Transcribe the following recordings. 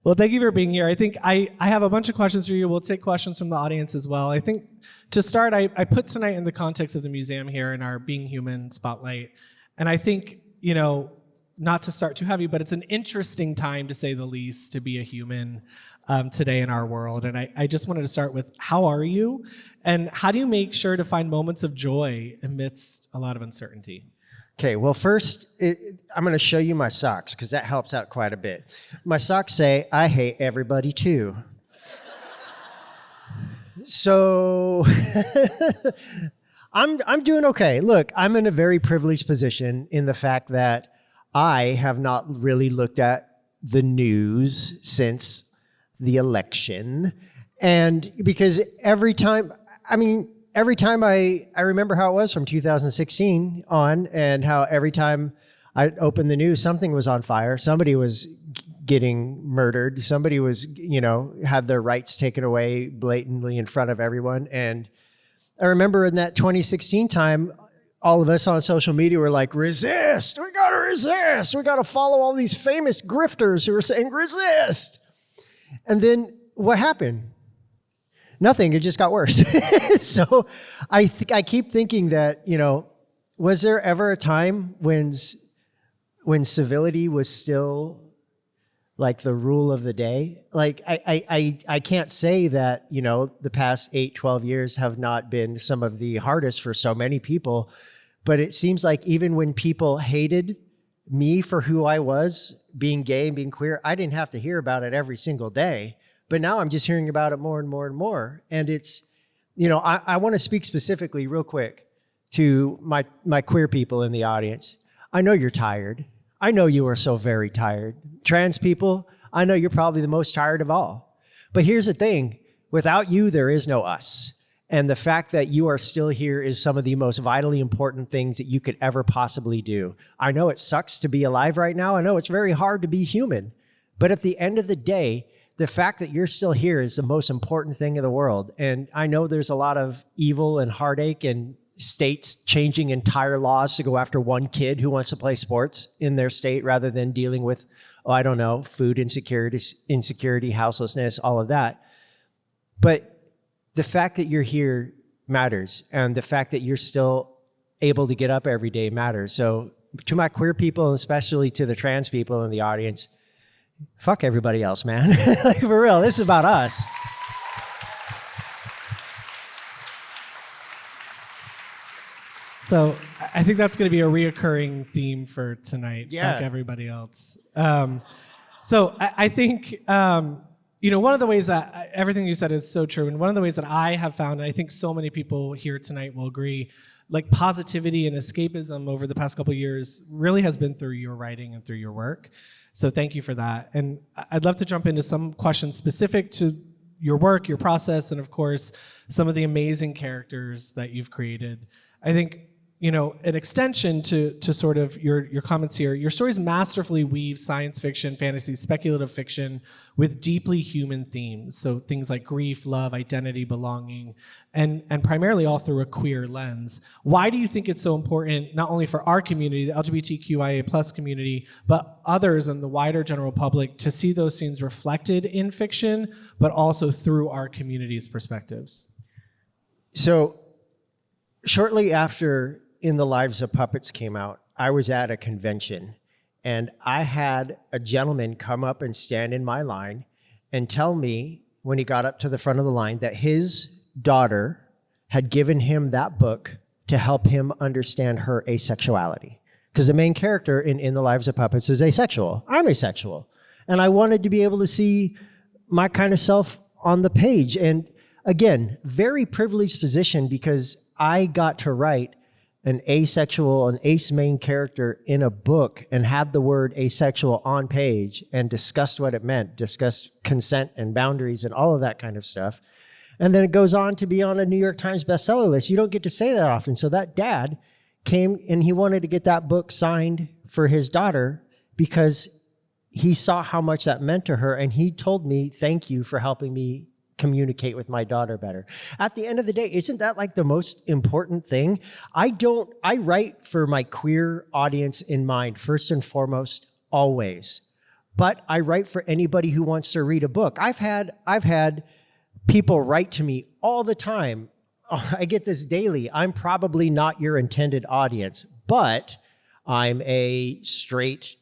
Well, thank you for being here. I think I have a bunch of questions for you. We'll take questions from the audience as well. I think to start, I put tonight in the context of the museum here in our Being Human spotlight. And I think, not to start too heavy, but it's an interesting time, to say the least, to be a human today in our world. And I just wanted to start with, how are you? And how do you make sure to find moments of joy amidst a lot of uncertainty? Okay, well, first, I'm going to show you my socks, because that helps out quite a bit. My socks say, I hate everybody too. So I'm doing okay. Look, I'm in a very privileged position in the fact that I have not really looked at the news since the election. And because every time I remember how it was from 2016 on, and how every time I opened the news, something was on fire. Somebody was getting murdered. Somebody was, had their rights taken away blatantly in front of everyone. And I remember in that 2016 time, all of us on social media were like, resist, we gotta resist. We gotta follow all these famous grifters who are saying resist. And then what happened? Nothing, it just got worse. So I keep thinking that, was there ever a time when civility was still like the rule of the day? Like, I can't say that, the past 8, 12 years have not been some of the hardest for so many people, but it seems like even when people hated me for who I was, being gay and being queer, I didn't have to hear about it every single day. But now I'm just hearing about it more and more and more. And it's, I want to speak specifically real quick to my queer people in the audience. I know you're tired. I know you are so very tired. Trans people, I know you're probably the most tired of all. But here's the thing, without you, there is no us. And the fact that you are still here is some of the most vitally important things that you could ever possibly do. I know it sucks to be alive right now. I know it's very hard to be human. But at the end of the day, the fact that you're still here is the most important thing in the world. And I know there's a lot of evil and heartache and states changing entire laws to go after one kid who wants to play sports in their state rather than dealing with, food insecurity, houselessness, all of that. But the fact that you're here matters. And the fact that you're still able to get up every day matters. So to my queer people, and especially to the trans people in the audience, fuck everybody else, man. Like, for real, this is about us. So I think that's going to be a reoccurring theme for tonight. Yeah. Fuck everybody else. So I think, one of the ways that everything you said is so true, and one of the ways that I have found, and I think so many people here tonight will agree, like positivity and escapism over the past couple of years really has been through your writing and through your work. So thank you for that. And I'd love to jump into some questions specific to your work, your process, and of course, some of the amazing characters that you've created. I think, an extension to sort of your comments here, your stories masterfully weave science fiction, fantasy, speculative fiction with deeply human themes. So things like grief, love, identity, belonging, and primarily all through a queer lens. Why do you think it's so important, not only for our community, the LGBTQIA+ community, but others and the wider general public, to see those themes reflected in fiction, but also through our community's perspectives? So shortly after In the Lives of Puppets came out, I was at a convention, and I had a gentleman come up and stand in my line and tell me, when he got up to the front of the line, that his daughter had given him that book to help him understand her asexuality. Because the main character in The Lives of Puppets is asexual. I'm asexual. And I wanted to be able to see my kind of self on the page. And again, very privileged position, because I got to write an ace main character in a book and had the word asexual on page and discussed what it meant, discussed consent and boundaries and all of that kind of stuff. And then it goes on to be on a New York Times bestseller list. You don't get to say that often. So that dad came and he wanted to get that book signed for his daughter because he saw how much that meant to her. And he told me, thank you for helping me communicate with my daughter better. At the end of the day, isn't that like the most important thing? I write for my queer audience in mind, first and foremost, always. but I write for anybody who wants to read a book. I've had people write to me all the time. I get this daily. I'm probably not your intended audience, but I'm a straight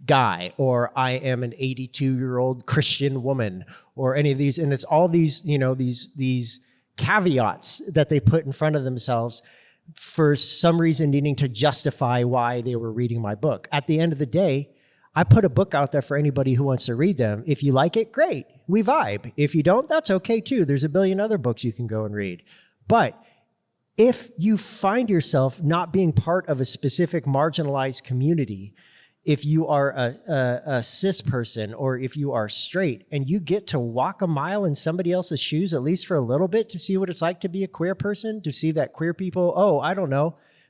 guy, or I am an 82-year-old Christian woman, or any of these. And it's all these, these caveats that they put in front of themselves for some reason needing to justify why they were reading my book. At the end of the day, I put a book out there for anybody who wants to read them. If you like it, great. We vibe. If you don't, that's okay too. There's a billion other books you can go and read. But if you find yourself not being part of a specific marginalized community, if you are a cis person, or if you are straight, and you get to walk a mile in somebody else's shoes, at least for a little bit, to see what it's like to be a queer person, to see that queer people,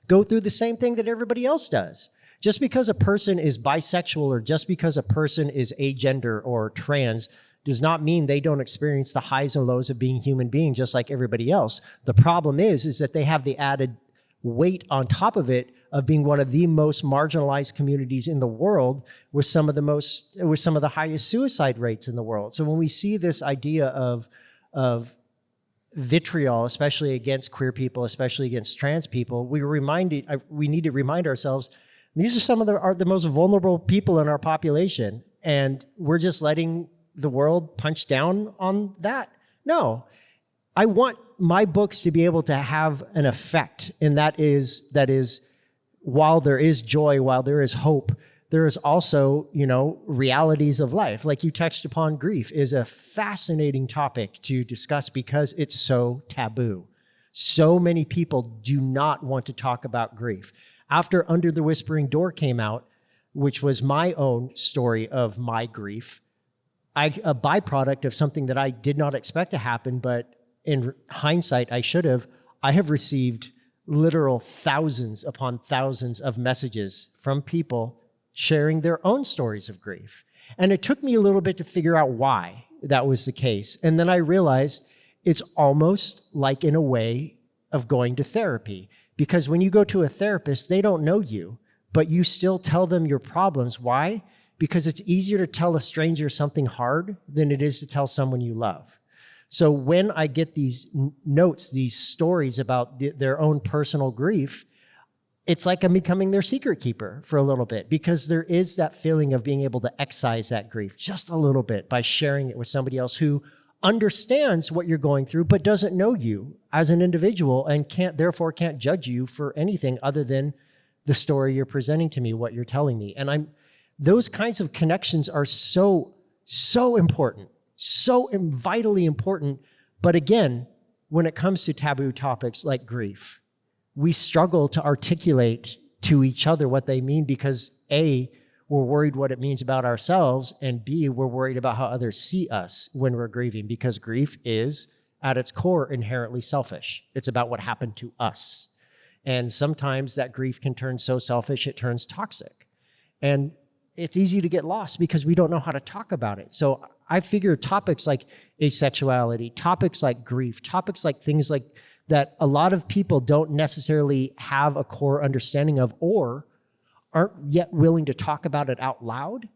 go through the same thing that everybody else does. Just because a person is bisexual, or just because a person is agender or trans, does not mean they don't experience the highs and lows of being a human being just like everybody else. The problem is that they have the added weight on top of it of being one of the most marginalized communities in the world, with some of the highest suicide rates in the world. So when we see this idea of vitriol, especially against queer people, especially against trans people, we need to remind ourselves, these are some of the most vulnerable people in our population, and we're just letting the world punch down on that. No, I want my books to be able to have an effect, and that is while there is joy, while there is hope, there is also, realities of life. Like you touched upon, grief is a fascinating topic to discuss because it's so taboo. So many people do not want to talk about grief. After Under the Whispering Door came out, which was my own story of my grief, a byproduct of something that I did not expect to happen, but in hindsight, I have received literal thousands upon thousands of messages from people sharing their own stories of grief. And it took me a little bit to figure out why that was the case. And then I realized it's almost like in a way of going to therapy. Because when you go to a therapist, they don't know you, but you still tell them your problems. Why? Because it's easier to tell a stranger something hard than it is to tell someone you love. So when I get these notes, these stories about their own personal grief, it's like I'm becoming their secret keeper for a little bit, because there is that feeling of being able to excise that grief just a little bit by sharing it with somebody else who understands what you're going through, but doesn't know you as an individual and therefore can't judge you for anything other than the story you're presenting to me, what you're telling me. And those kinds of connections are so important, so vitally important. But again, when it comes to taboo topics like grief, we struggle to articulate to each other what they mean because A, we're worried what it means about ourselves, and B, we're worried about how others see us when we're grieving, because grief is, at its core, inherently selfish. It's about what happened to us. And sometimes that grief can turn so selfish, it turns toxic. And it's easy to get lost because we don't know how to talk about it. So I figure topics like asexuality, topics like grief, topics like things like that a lot of people don't necessarily have a core understanding of or aren't yet willing to talk about it out loud,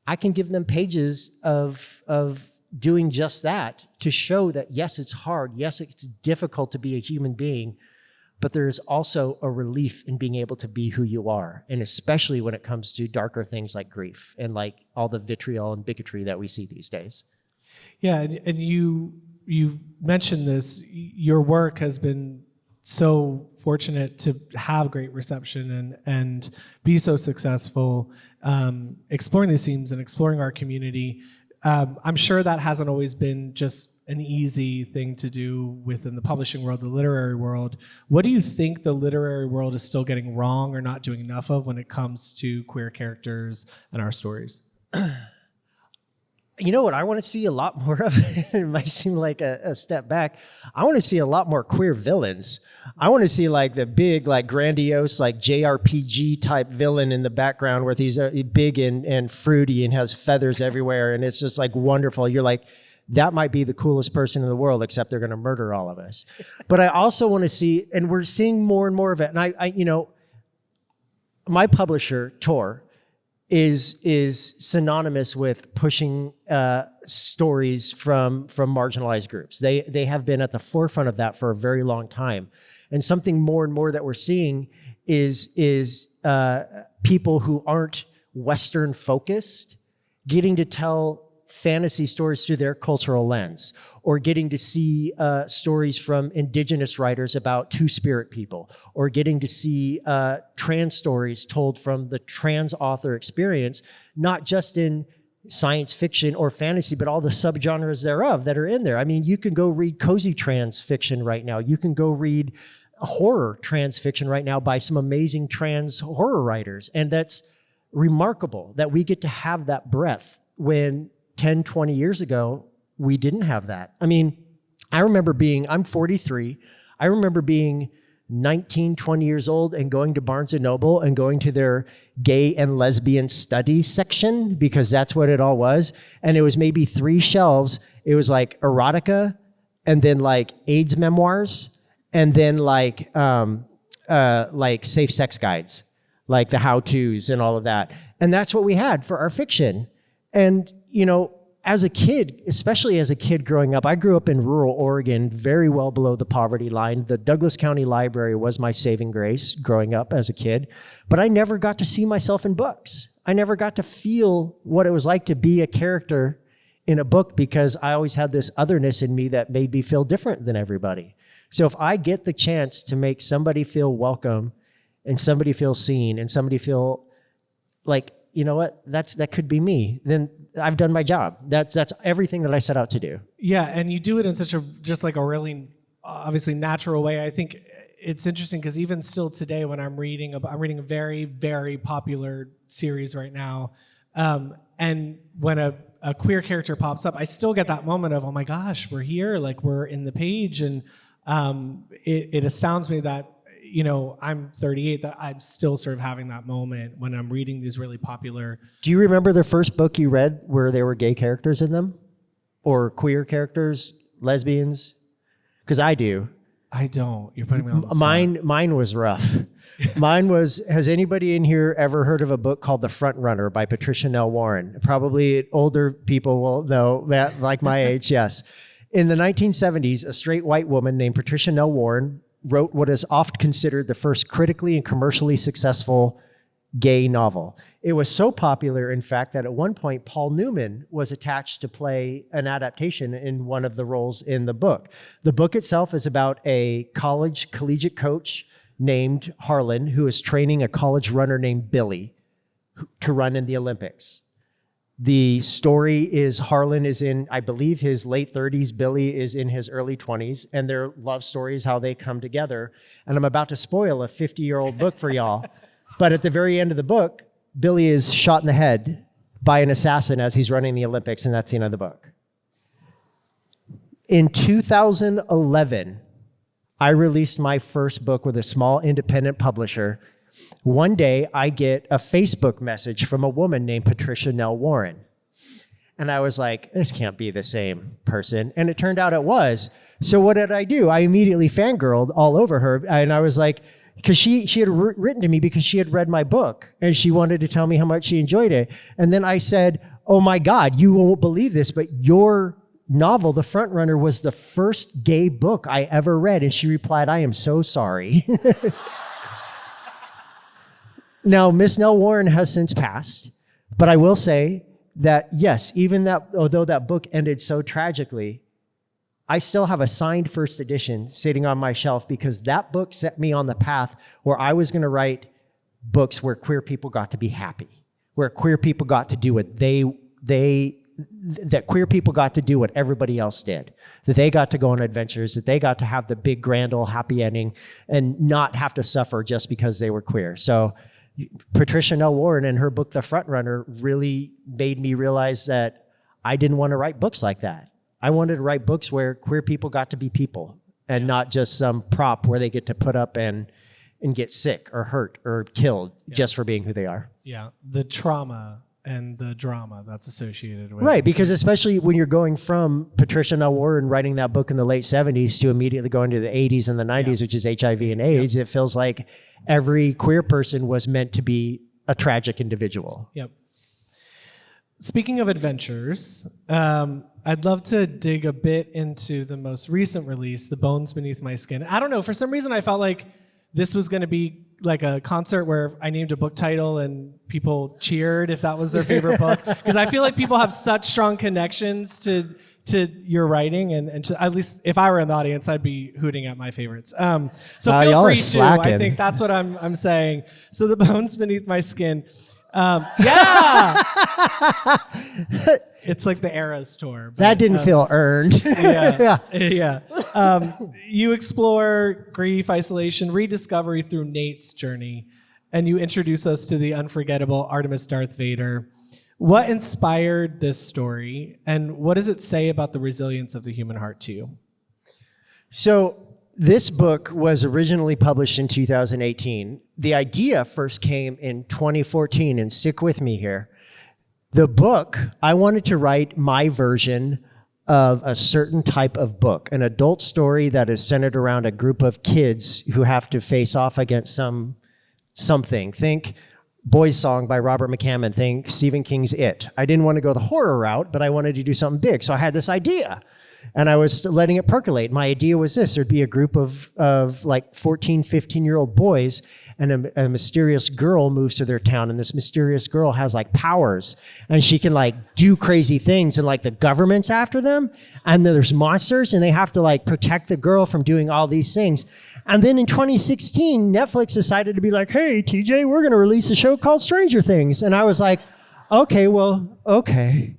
I can give them pages of doing just that to show that, yes, it's hard. Yes, it's difficult to be a human being, but there is also a relief in being able to be who you are, and especially when it comes to darker things like grief and like all the vitriol and bigotry that we see these days. Yeah, and you mentioned this. Your work has been so fortunate to have great reception and be so successful exploring these themes and exploring our community. I'm sure that hasn't always been just an easy thing to do within the publishing world, the literary world. What do you think the literary world is still getting wrong or not doing enough of when it comes to queer characters and our stories? You know what I want to see a lot more of? It might seem like a step back. I want to see a lot more queer villains. I want to see like the big, like grandiose, like JRPG type villain in the background where he's big and fruity and has feathers everywhere. And it's just like wonderful. You're like, that might be the coolest person in the world, except they're going to murder all of us. But I also want to see, and we're seeing more and more of it. And I my publisher, Tor, is synonymous with pushing stories from marginalized groups. They have been at the forefront of that for a very long time. And something more and more that we're seeing is people who aren't Western focused getting to tell fantasy stories through their cultural lens, or getting to see stories from indigenous writers about two-spirit people, or getting to see trans stories told from the trans author experience, not just in science fiction or fantasy, but all the subgenres thereof that are in there. I mean, you can go read cozy trans fiction right now. You can go read horror trans fiction right now by some amazing trans horror writers. And that's remarkable that we get to have that breadth when 10, 20 years ago, we didn't have that. I mean, I'm 43. I remember being 19, 20 years old and going to Barnes & Noble and going to their gay and lesbian studies section, because that's what it all was. And it was maybe 3 shelves. It was like erotica, and then like AIDS memoirs, and then like safe sex guides, like the how-tos and all of that. And that's what we had for our fiction. And, you know, as a kid, especially as a kid growing up, I grew up in rural Oregon, very well below the poverty line. The Douglas County Library was my saving grace growing up as a kid, but I never got to see myself in books. I never got to feel what it was like to be a character in a book, because I always had this otherness in me that made me feel different than everybody. So if I get the chance to make somebody feel welcome, and somebody feel seen, and somebody feel like, you know what, that could be me, then I've done my job. That's everything that I set out to do. Yeah, and you do it in such a really obviously natural way. I think it's interesting because even still today, when I'm reading a very, very popular series right now, and when a queer character pops up, I still get that moment of, oh my gosh, we're here, like we're in the page, and it astounds me that, you know, I'm 38, that I'm still sort of having that moment when I'm reading these really popular. Do you remember the first book you read where there were gay characters in them? Or queer characters, lesbians? Because I do. I don't. You're putting me on the spot. Mine was rough. Mine was, has anybody in here ever heard of a book called The Front Runner by Patricia Nell Warren? Probably older people will know that, like my age, yes. In the 1970s, a straight white woman named Patricia Nell Warren wrote what is often considered the first critically and commercially successful gay novel. It was so popular, in fact, that at one point Paul Newman was attached to play an adaptation in one of the roles in the book. The book itself is about a collegiate coach named Harlan who is training a college runner named Billy to run in the Olympics. The story is Harlan is in, I believe, his late 30s. Billy is in his early 20s, and their love story is how they come together. And I'm about to spoil a 50-year-old book for y'all. But at the very end of the book, Billy is shot in the head by an assassin as he's running the Olympics, and that's the end of the book. In 2011, I released my first book with a small independent publisher. One day, I get a Facebook message from a woman named Patricia Nell Warren. And I was like, this can't be the same person. And it turned out it was. So what did I do? I immediately fangirled all over her. And I was like, because she had written to me because she had read my book. And she wanted to tell me how much she enjoyed it. And then I said, oh my God, you won't believe this, but your novel, The Front Runner, was the first gay book I ever read. And she replied, I am so sorry. Now, Miss Nell Warren has since passed, but I will say that, yes, even that, although that book ended so tragically, I still have a signed first edition sitting on my shelf, because that book set me on the path where I was going to write books where queer people got to be happy, where queer people got to do what that queer people got to do what everybody else did, that they got to go on adventures, that they got to have the big grand old happy ending and not have to suffer just because they were queer. So Patricia Nell Warren and her book, The Front Runner, really made me realize that I didn't want to write books like that. I wanted to write books where queer people got to be people and not just some prop where they get to put up and get sick or hurt or killed just for being who they are. Yeah, the trauma and the drama that's associated with. Right, because especially when you're going from Patricia Nell Warren writing that book in the late 70s to immediately going to the 80s and the 90s, which is HIV and AIDS, it feels like every queer person was meant to be a tragic individual. Yep. speaking of adventures, I'd love to dig a bit into the most recent release, The Bones Beneath My Skin. I don't know, for some reason I felt like this was going to be like a concert where I named a book title and people cheered if that was their favorite book. Because I feel like people have such strong connections to your writing, and at least if I were in the audience, I'd be hooting at my favorites. So feel free to. I think that's what I'm saying. So The Bones Beneath My Skin. Yeah! It's like the Eras tour. But, that didn't feel earned. Yeah. You explore grief, isolation, rediscovery through Nate's journey, and you introduce us to the unforgettable Artemis Darth Vader. What inspired this story, and what does it say about the resilience of the human heart to you? So this book was originally published in 2018. The idea first came in 2014, and stick with me here. The book, I wanted to write my version of a certain type of book, an adult story that is centered around a group of kids who have to face off against something. Think Boys Song by Robert McCammon. Think Stephen King's It. I didn't want to go the horror route, but I wanted to do something big. So I had this idea, and I was letting it percolate. My idea was this. There'd be a group of like 14, 15-year-old boys, and a mysterious girl moves to their town, and this mysterious girl has like powers, and she can like do crazy things, and like the government's after them, and then there's monsters, and they have to like protect the girl from doing all these things. And then in 2016, Netflix decided to be like, hey, TJ, we're going to release a show called Stranger Things. And I was like, okay.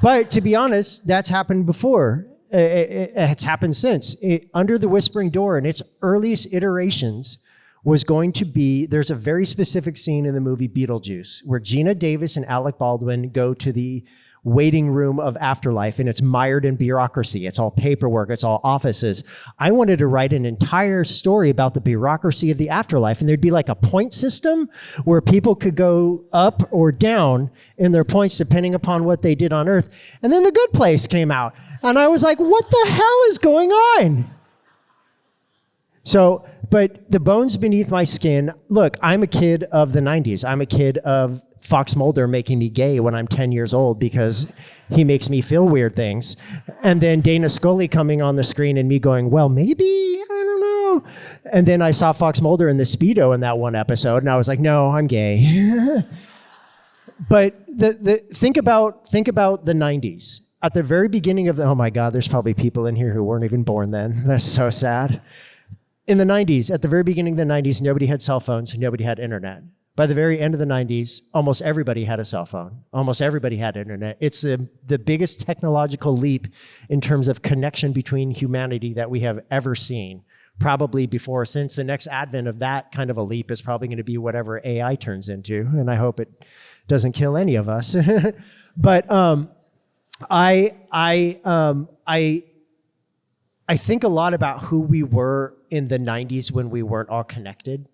But to be honest, that's happened before. It's happened since. Under the Whispering Door, in its earliest iterations, was going to be, there's a very specific scene in the movie Beetlejuice where Gina Davis and Alec Baldwin go to the waiting room of afterlife, and it's mired in bureaucracy. It's all paperwork. It's all offices. I wanted to write an entire story about the bureaucracy of the afterlife, and there'd be like a point system where people could go up or down in their points depending upon what they did on Earth. And then The Good Place came out, and I was like, what the hell is going on? So, but The Bones Beneath My Skin, look, I'm a kid of the 90s. I'm a kid of Fox Mulder making me gay when I'm 10 years old because he makes me feel weird things. And then Dana Scully coming on the screen and me going, well, maybe, I don't know. And then I saw Fox Mulder in the Speedo in that one episode, and I was like, no, I'm gay. But think about the 90s. At the very beginning of oh my God, there's probably people in here who weren't even born then. That's so sad. In the 90s, at the very beginning of the 90s, nobody had cell phones, nobody had internet. By the very end of the 90s, almost everybody had a cell phone. Almost everybody had internet. It's the biggest technological leap in terms of connection between humanity that we have ever seen, probably before. Since the next advent of that kind of a leap is probably going to be whatever AI turns into, and I hope it doesn't kill any of us. But I think a lot about who we were in the 90s when we weren't all connected.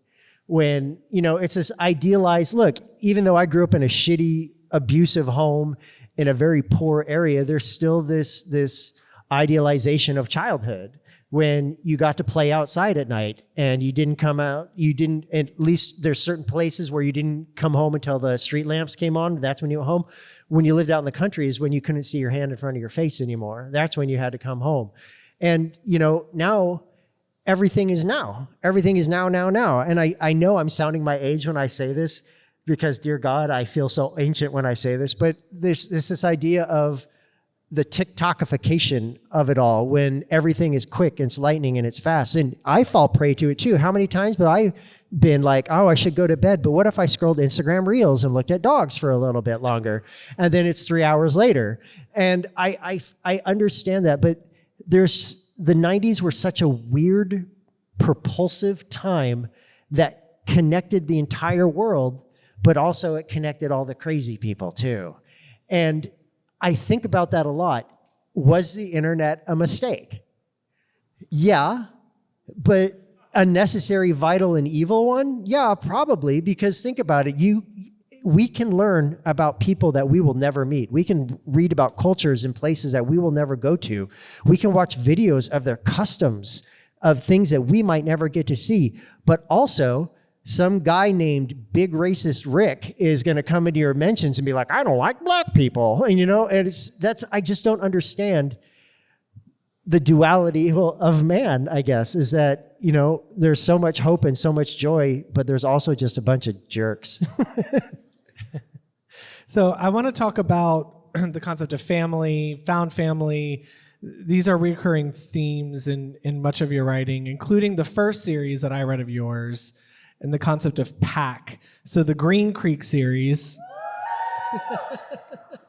When, it's this idealized, look, even though I grew up in a shitty, abusive home in a very poor area, there's still this idealization of childhood when you got to play outside at night and you didn't come out, at least there's certain places where you didn't come home until the street lamps came on. That's when you went home. When you lived out in the country is when you couldn't see your hand in front of your face anymore. That's when you had to come home. And, now everything is now. Everything is now. And I know I'm sounding my age when I say this because, dear God, I feel so ancient when I say this, but there's this idea of the TikTokification of it all when everything is quick, and it's lightning, and it's fast. And I fall prey to it too. How many times have I been like, oh, I should go to bed, but what if I scrolled Instagram Reels and looked at dogs for a little bit longer? And then it's 3 hours later. And I understand that, but the 90s were such a weird, propulsive time that connected the entire world, but also it connected all the crazy people too. And I think about that a lot. Was the internet a mistake? Yeah, but a necessary, vital, and evil one? Yeah, probably, because think about it. We can learn about people that we will never meet. We can read about cultures and places that we will never go to. We can watch videos of their customs, of things that we might never get to see. But also, some guy named Big Racist Rick is going to come into your mentions and be like, I don't like black people. And, and I just don't understand the duality of man, I guess, is that, there's so much hope and so much joy, but there's also just a bunch of jerks. So I want to talk about the concept of family, found family. These are recurring themes in much of your writing, including the first series that I read of yours, and the concept of pack. So the Green Creek series,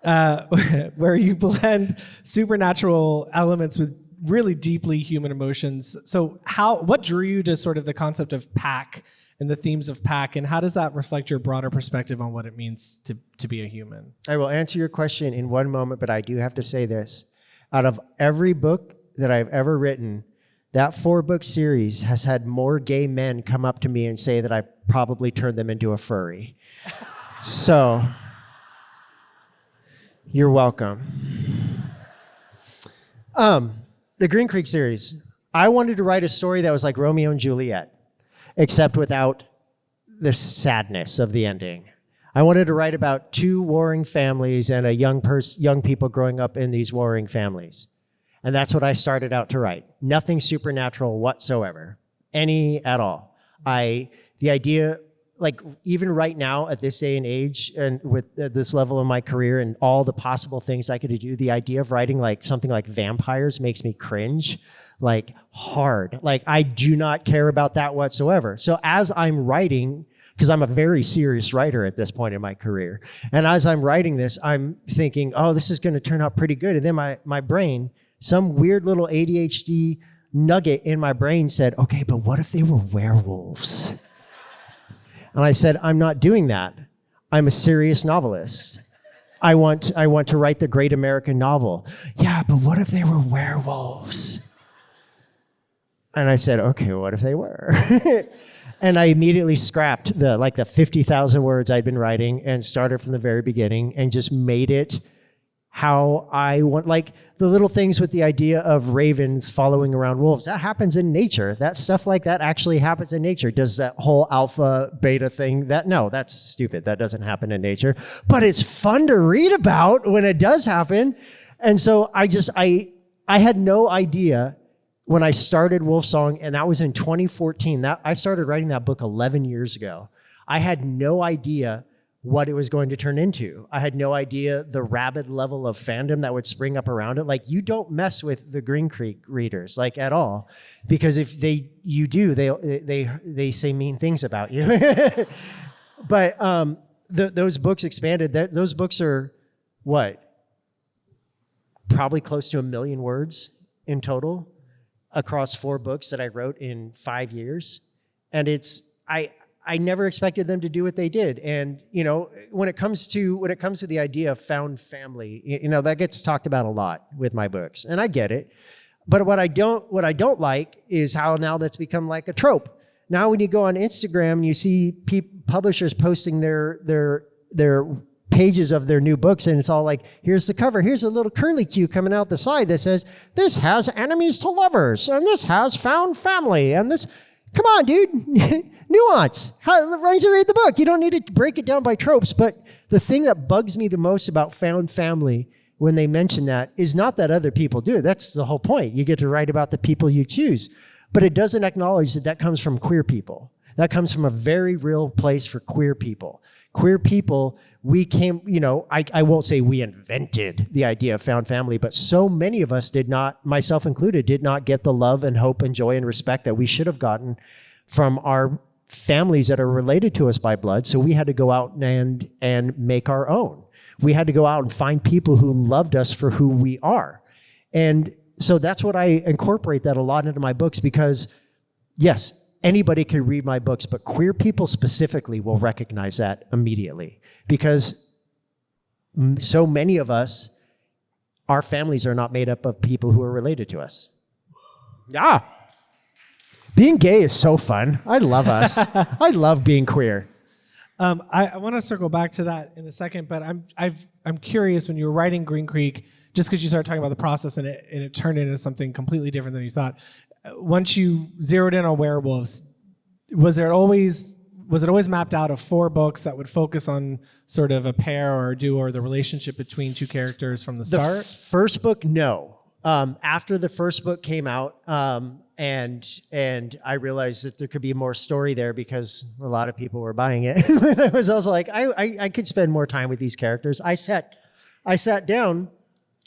where you blend supernatural elements with really deeply human emotions. So what drew you to sort of the concept of pack and the themes of pack, and how does that reflect your broader perspective on what it means to be a human? I will answer your question in one moment, but I do have to say this. Out of every book that I've ever written, that 4-book series has had more gay men come up to me and say that I probably turned them into a furry. So, you're welcome. The Green Creek series. I wanted to write a story that was like Romeo and Juliet, except without the sadness of the ending. I wanted to write about 2 warring families and a young people growing up in these warring families. And that's what I started out to write. Nothing supernatural whatsoever, any at all. The idea, like even right now at this day and age and with this level of my career and all the possible things I could do, the idea of writing like something like vampires makes me cringe, like hard. Like I do not care about that whatsoever. So as I'm writing, because I'm a very serious writer at this point in my career, and as I'm writing this, I'm thinking, oh, this is going to turn out pretty good. And then my brain, some weird little ADHD nugget in my brain said, okay, but what if they were werewolves? And I said, I'm not doing that. I'm a serious novelist. I want to write the great American novel. Yeah, but what if they were werewolves? And I said, okay, what if they were? And I immediately scrapped the 50,000 words I'd been writing and started from the very beginning and just made it how I want, like the little things with the idea of ravens following around wolves. That happens in nature. That stuff like that actually happens in nature. Does that whole alpha beta thing, no, that's stupid. That doesn't happen in nature. But it's fun to read about when it does happen. And so I had no idea when I started Wolfsong, and that was in 2014. I started writing that book 11 years ago. I had no idea what it was going to turn into. I had no idea the rabid level of fandom that would spring up around it. Like, you don't mess with the Green Creek readers, like, at all, because if you do, they say mean things about you. But those books expanded. Those books are probably close to 1 million words in total across 4 books that I wrote in 5 years. And I never expected them to do what they did. And, when it comes to the idea of found family, that gets talked about a lot with my books, and I get it. But what I don't like is how now that's become like a trope. Now when you go on Instagram and you see publishers posting their pages of their new books, and it's all like, here's the cover, here's a little curly Q coming out the side that says, this has enemies to lovers, and this has found family, and this, come on, dude. Nuance. Why don't you read the book? You don't need to break it down by tropes. But the thing that bugs me the most about found family when they mention that is not that other people do. That's the whole point. You get to write about the people you choose. But it doesn't acknowledge that comes from queer people. That comes from a very real place for queer people. Queer people, we came, I won't say we invented the idea of found family, but so many of us did not, myself included, did not get the love and hope and joy and respect that we should have gotten from our families that are related to us by blood. So we had to go out and make our own. We had to go out and find people who loved us for who we are. And so that's what I incorporate that a lot into my books, because yes, anybody can read my books, but queer people specifically will recognize that immediately, because so many of us, our families are not made up of people who are related to us. Being gay is so fun. I love us. I love being queer. I want to circle back to that in a second, but I'm curious, when you were writing Green Creek, just because you started talking about the process and it turned into something completely different than you thought. Once you zeroed in on werewolves, was there always was it always mapped out of 4 books that would focus on sort of a pair or a duo or the relationship between 2 characters from the start? First book, no. After the first book came out, and I realized that there could be more story there because a lot of people were buying it. I was also like, I could spend more time with these characters. I sat down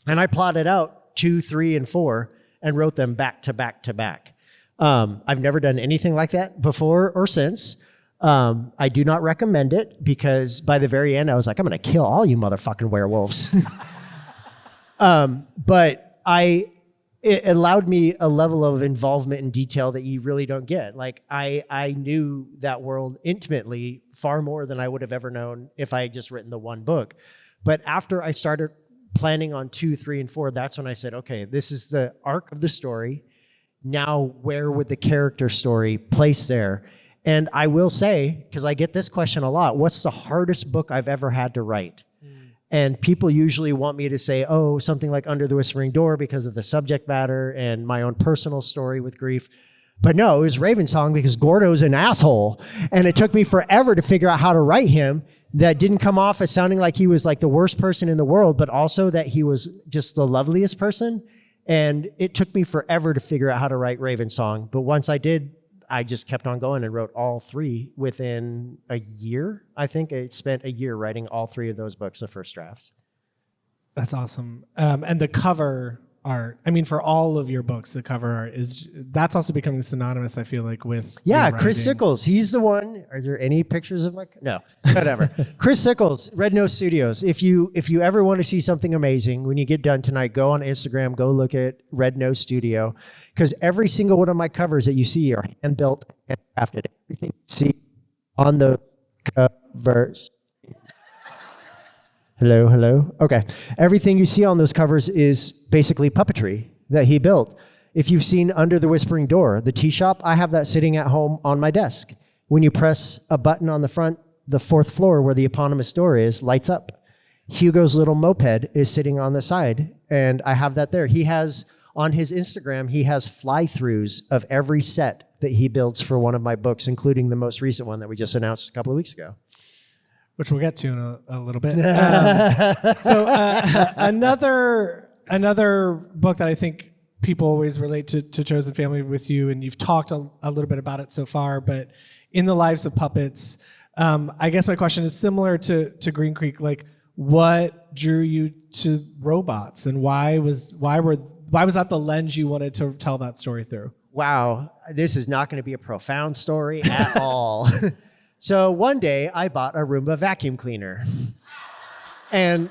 and I plotted out 2, 3, and 4 and wrote them back to back to back. I've never done anything like that before or since. I do not recommend it because by the very end, I was like, I'm going to kill all you motherfucking werewolves. But it allowed me a level of involvement and detail that you really don't get. Like I knew that world intimately far more than I would have ever known if I had just written the 1 book. But after I started planning on 2, 3, and 4, that's when I said, okay, this is the arc of the story. Now, where would the character story place there? And I will say, because I get this question a lot, what's the hardest book I've ever had to write? And people usually want me to say, oh, something like Under the Whispering Door because of the subject matter and my own personal story with grief. But no, it was Ravensong because Gordo's an asshole. And it took me forever to figure out how to write him that didn't come off as sounding like he was like the worst person in the world, but also that he was just the loveliest person. And it took me forever to figure out how to write Ravensong. But once I did, I just kept on going and wrote all 3 within a year. I think I spent a year writing all 3 of those books, the first drafts. That's awesome. And the cover art, I mean, for all of your books, the cover art that's also becoming synonymous, I feel like, with Chris Sickles. He's the one. Are there any pictures of no, whatever. Chris Sickles, Red Nose Studios. If you ever want to see something amazing, when you get done tonight, go on Instagram, go look at Red Nose Studio, because every single one of my covers that you see are hand-built, handcrafted. Everything you see on the covers. Hello. Okay. Everything you see on those covers is basically puppetry that he built. If you've seen Under the Whispering Door, the tea shop, I have that sitting at home on my desk. When you press a button on the front, the 4th floor where the eponymous door is lights up. Hugo's little moped is sitting on the side, and I have that there. He has, on his Instagram, he has fly-throughs of every set that he builds for one of my books, including the most recent one that we just announced a couple of weeks ago. Which we'll get to in a little bit. Another book that I think people always relate to Chosen Family with you, and you've talked a little bit about it so far, but In the Lives of Puppets, I guess my question is similar to Green Creek. Like, what drew you to robots, and why was that the lens you wanted to tell that story through? Wow, this is not going to be a profound story at all. So one day I bought a Roomba vacuum cleaner. And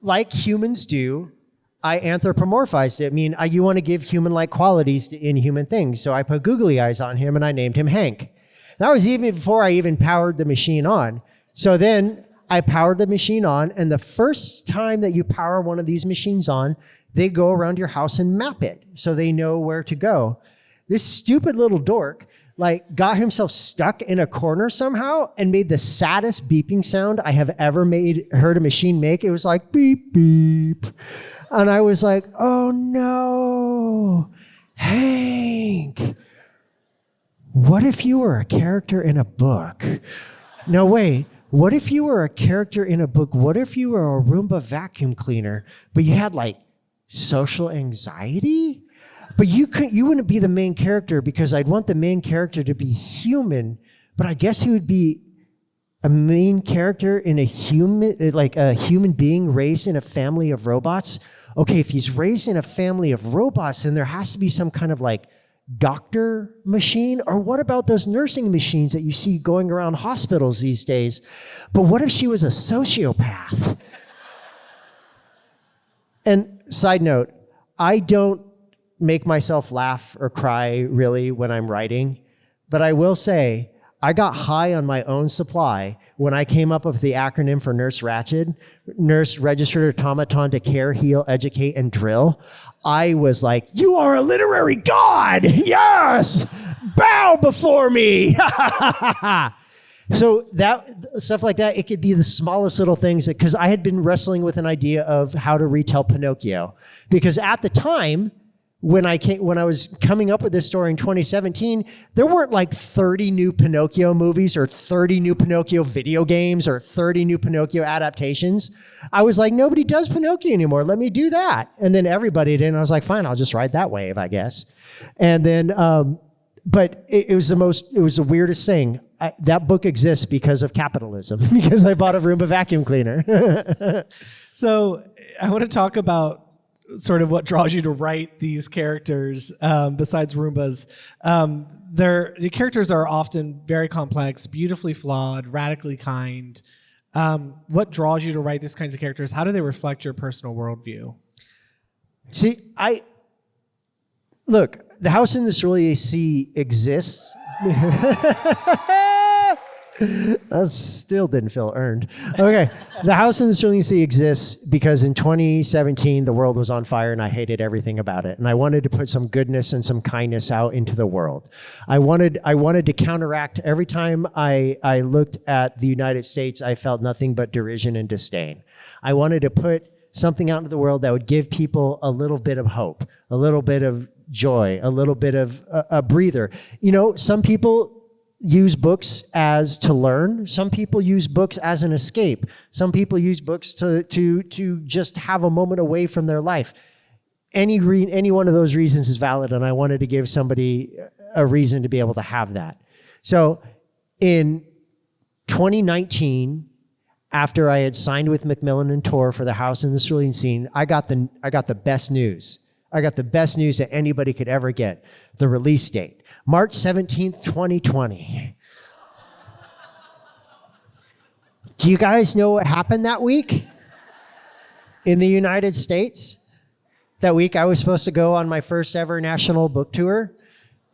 like humans do, I anthropomorphized it. I mean, you want to give human-like qualities to inhuman things. So I put googly eyes on him and I named him Hank. That was even before I even powered the machine on. So then I powered the machine on, and the first time that you power one of these machines on, they go around your house and map it so they know where to go. This stupid little dork got himself stuck in a corner somehow and made the saddest beeping sound I have ever heard a machine make. It was like beep, beep. And I was like, oh no, Hank, what if you were a character in a book? No, wait, what if you were a character in a book? What if you were a Roomba vacuum cleaner, but you had social anxiety? But you wouldn't be the main character because I'd want the main character to be human, but I guess he would be a main character in a human being raised in a family of robots. Okay, if he's raised in a family of robots, then there has to be some kind of doctor machine, or what about those nursing machines that you see going around hospitals these days? But what if she was a sociopath? And side note, I don't make myself laugh or cry really when I'm writing, but I will say I got high on my own supply when I came up with the acronym for Nurse Ratched, Nurse Registered Automaton to Care, Heal, Educate, and Drill. I was like, you are a literary god! Yes! Bow before me! So that stuff like that, it could be the smallest little things, because I had been wrestling with an idea of how to retell Pinocchio. Because at the time, when I was coming up with this story in 2017, there weren't like 30 new Pinocchio movies or 30 new Pinocchio video games or 30 new Pinocchio adaptations. I was like, nobody does Pinocchio anymore. Let me do that. And then everybody did. And I was like, fine, I'll just ride that wave, I guess. And then, but it was the weirdest thing. That book exists because of capitalism, because I bought a Roomba vacuum cleaner. So I want to talk about sort of what draws you to write these characters, besides Roombas. The characters are often very complex, beautifully flawed, radically kind. What draws you to write these kinds of characters? How do they reflect your personal worldview? See, look, the house in the Cerulean Sea exists. That still didn't feel earned. Okay, the house in the Cerulean Sea exists because in 2017 the world was on fire and I hated everything about it, and I wanted to put some goodness and some kindness out into the world. I wanted to counteract every time I looked at the United States. I felt nothing but derision and disdain. I wanted to put something out into the world that would give people a little bit of hope, a little bit of joy, a little bit of a breather. You know, some people use books as to learn. Some people use books as an escape. Some people use books to just have a moment away from their life. Any one of those reasons is valid, and I wanted to give somebody a reason to be able to have that. So in 2019, after I had signed with Macmillan and Tor for the house in the Cerulean Sea, I got the best news. I got the best news that anybody could ever get. The release date, March 17th, 2020. Do you guys know what happened that week in the United States? That week I was supposed to go on my first ever national book tour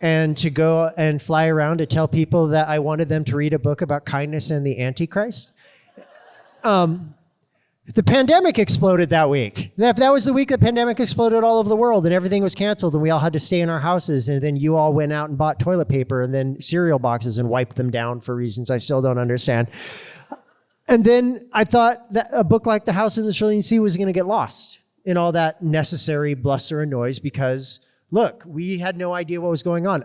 and to go and fly around to tell people that I wanted them to read a book about kindness and the Antichrist. The pandemic exploded that week. That was the week the pandemic exploded all over the world and everything was canceled and we all had to stay in our houses, and then you all went out and bought toilet paper and then cereal boxes and wiped them down for reasons I still don't understand. And then I thought that a book like The House in the Cerulean Sea was going to get lost in all that necessary bluster and noise because, look, we had no idea what was going on.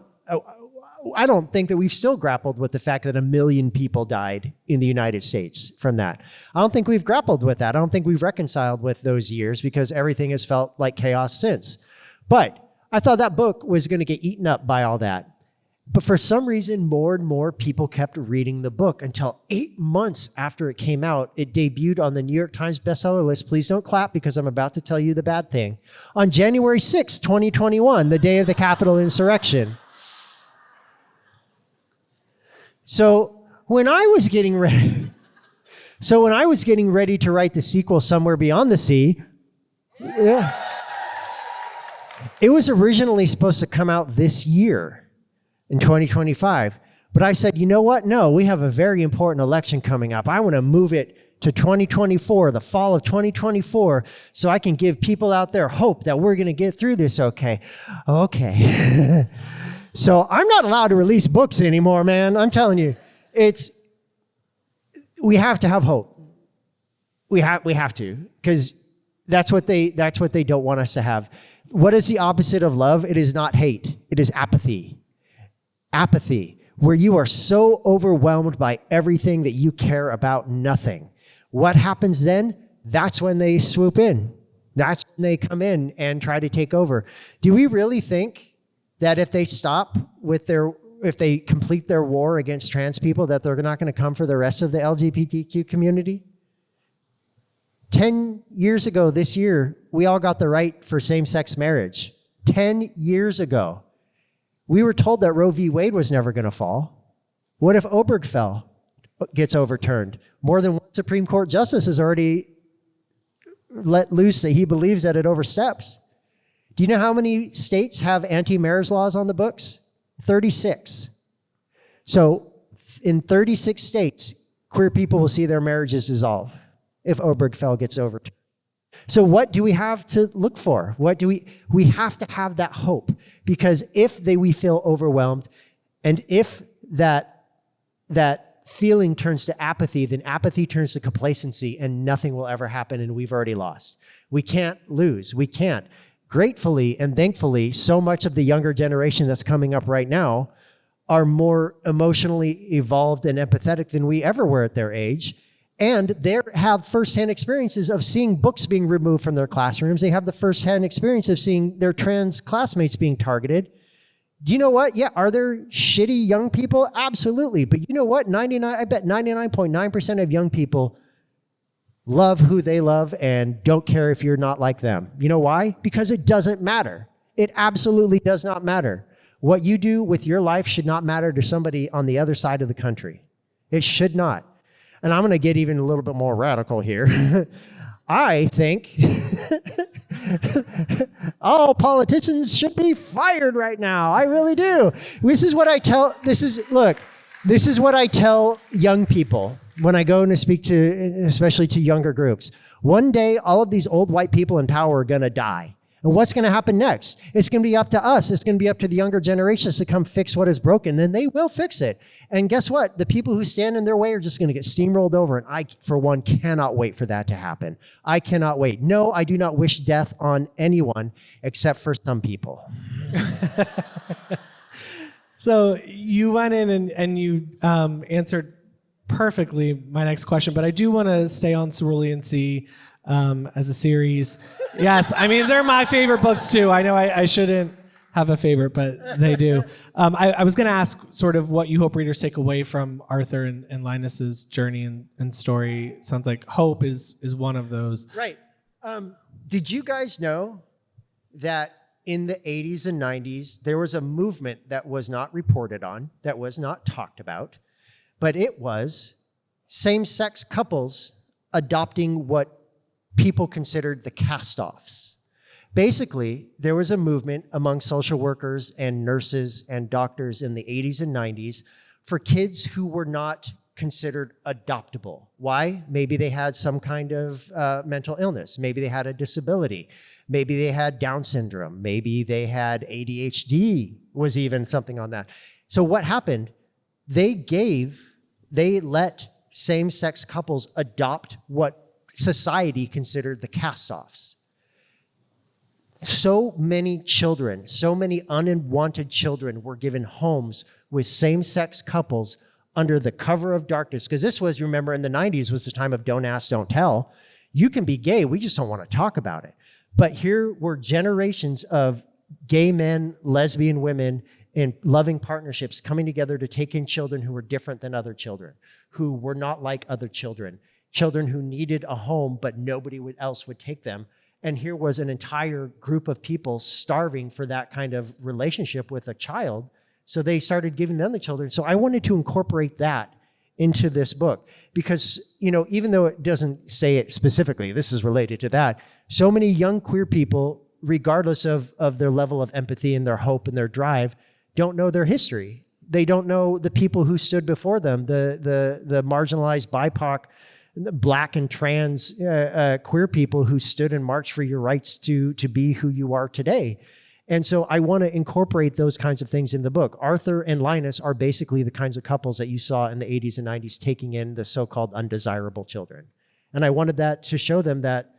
I don't think that we've still grappled with the fact that 1 million people died in the United States from that. I don't think we've grappled with that. I don't think we've reconciled with those years because everything has felt like chaos since. But I thought that book was going to get eaten up by all that. But for some reason, more and more people kept reading the book until 8 months after it came out. It debuted on the New York Times bestseller list. Please don't clap because I'm about to tell you the bad thing. On January 6, 2021, the day of the Capitol insurrection. So when I was getting ready to write the sequel, Somewhere Beyond the Sea, it was originally supposed to come out this year in 2025. But I said, you know what? No, we have a very important election coming up. I want to move it to 2024, the fall of 2024, so I can give people out there hope that we're going to get through this okay. Okay. So I'm not allowed to release books anymore, man. I'm telling you, we have to have hope. We have to, because that's what they don't want us to have. What is the opposite of love? It is not hate. It is apathy. Apathy, where you are so overwhelmed by everything that you care about nothing. What happens then? That's when they swoop in. That's when they come in and try to take over. Do we really think that if they if they complete their war against trans people, that they're not going to come for the rest of the LGBTQ community? 10 years ago this year, we all got the right for same-sex marriage. 10 years ago. We were told that Roe v. Wade was never going to fall. What if Obergefell gets overturned? More than one Supreme Court justice has already let loose that he believes that it oversteps. Do you know how many states have anti-marriage laws on the books? 36. So in 36 states, queer people will see their marriages dissolve if Obergefell gets overturned. So what do we have to look for? We have to have that hope, because if we feel overwhelmed, and if that feeling turns to apathy, then apathy turns to complacency and nothing will ever happen and we've already lost. We can't lose. We can't. gratefully and thankfully, so much of the younger generation that's coming up right now are more emotionally evolved and empathetic than we ever were at their age. And they have firsthand experiences of seeing books being removed from their classrooms. They have the firsthand experience of seeing their trans classmates being targeted. Do you know what? Yeah, are there shitty young people? Absolutely. But you know what? I bet 99.9% of young people love who they love and don't care if you're not like them. You know why? Because it doesn't matter. It absolutely does not matter. What you do with your life should not matter to somebody on the other side of the country. It should not. And I'm going to get even a little bit more radical here. I think all politicians should be fired right now. I really do. This is what I tell young people when I go and speak to, especially to younger groups. One day, all of these old white people in power are going to die. And what's going to happen next? It's going to be up to us. It's going to be up to the younger generations to come fix what is broken. Then they will fix it. And guess what? The people who stand in their way are just going to get steamrolled over. And I, for one, cannot wait for that to happen. I cannot wait. No, I do not wish death on anyone except for some people. So you went in and you answered perfectly my next question, but I do want to stay on Cerulean Sea as a series. Yes, I mean, they're my favorite books too. I know I shouldn't have a favorite, but they do. I was going to ask sort of what you hope readers take away from Arthur and Linus's journey and story. Sounds like hope is one of those. Right. Did you guys know that in the 80s and 90s, there was a movement that was not reported on, that was not talked about, but it was same-sex couples adopting what people considered the cast-offs. Basically, there was a movement among social workers and nurses and doctors in the 80s and 90s for kids who were not considered adoptable. Why? Maybe they had some kind of mental illness. Maybe they had a disability. Maybe they had Down syndrome. Maybe they had ADHD, was even something on that. So what happened? They let same-sex couples adopt what society considered the cast-offs. So many children, so many unwanted children were given homes with same-sex couples under the cover of darkness. Because this was, remember, in the 90s was the time of don't ask, don't tell. You can be gay, we just don't want to talk about it. But here were generations of gay men, lesbian women, and loving partnerships coming together to take in children who were different than other children, who were not like other children, children who needed a home, but nobody else would take them. And here was an entire group of people starving for that kind of relationship with a child. So they started giving them the children. So I wanted to incorporate that into this book because, you know, even though it doesn't say it specifically, this is related to that, so many young queer people, regardless of their level of empathy and their hope and their drive, don't know their history. They don't know the people who stood before them, the marginalized BIPOC, Black and trans queer people who stood and marched for your rights to be who you are today. And so I want to incorporate those kinds of things in the book. Arthur and Linus are basically the kinds of couples that you saw in the 80s and 90s taking in the so-called undesirable children. And I wanted that to show them that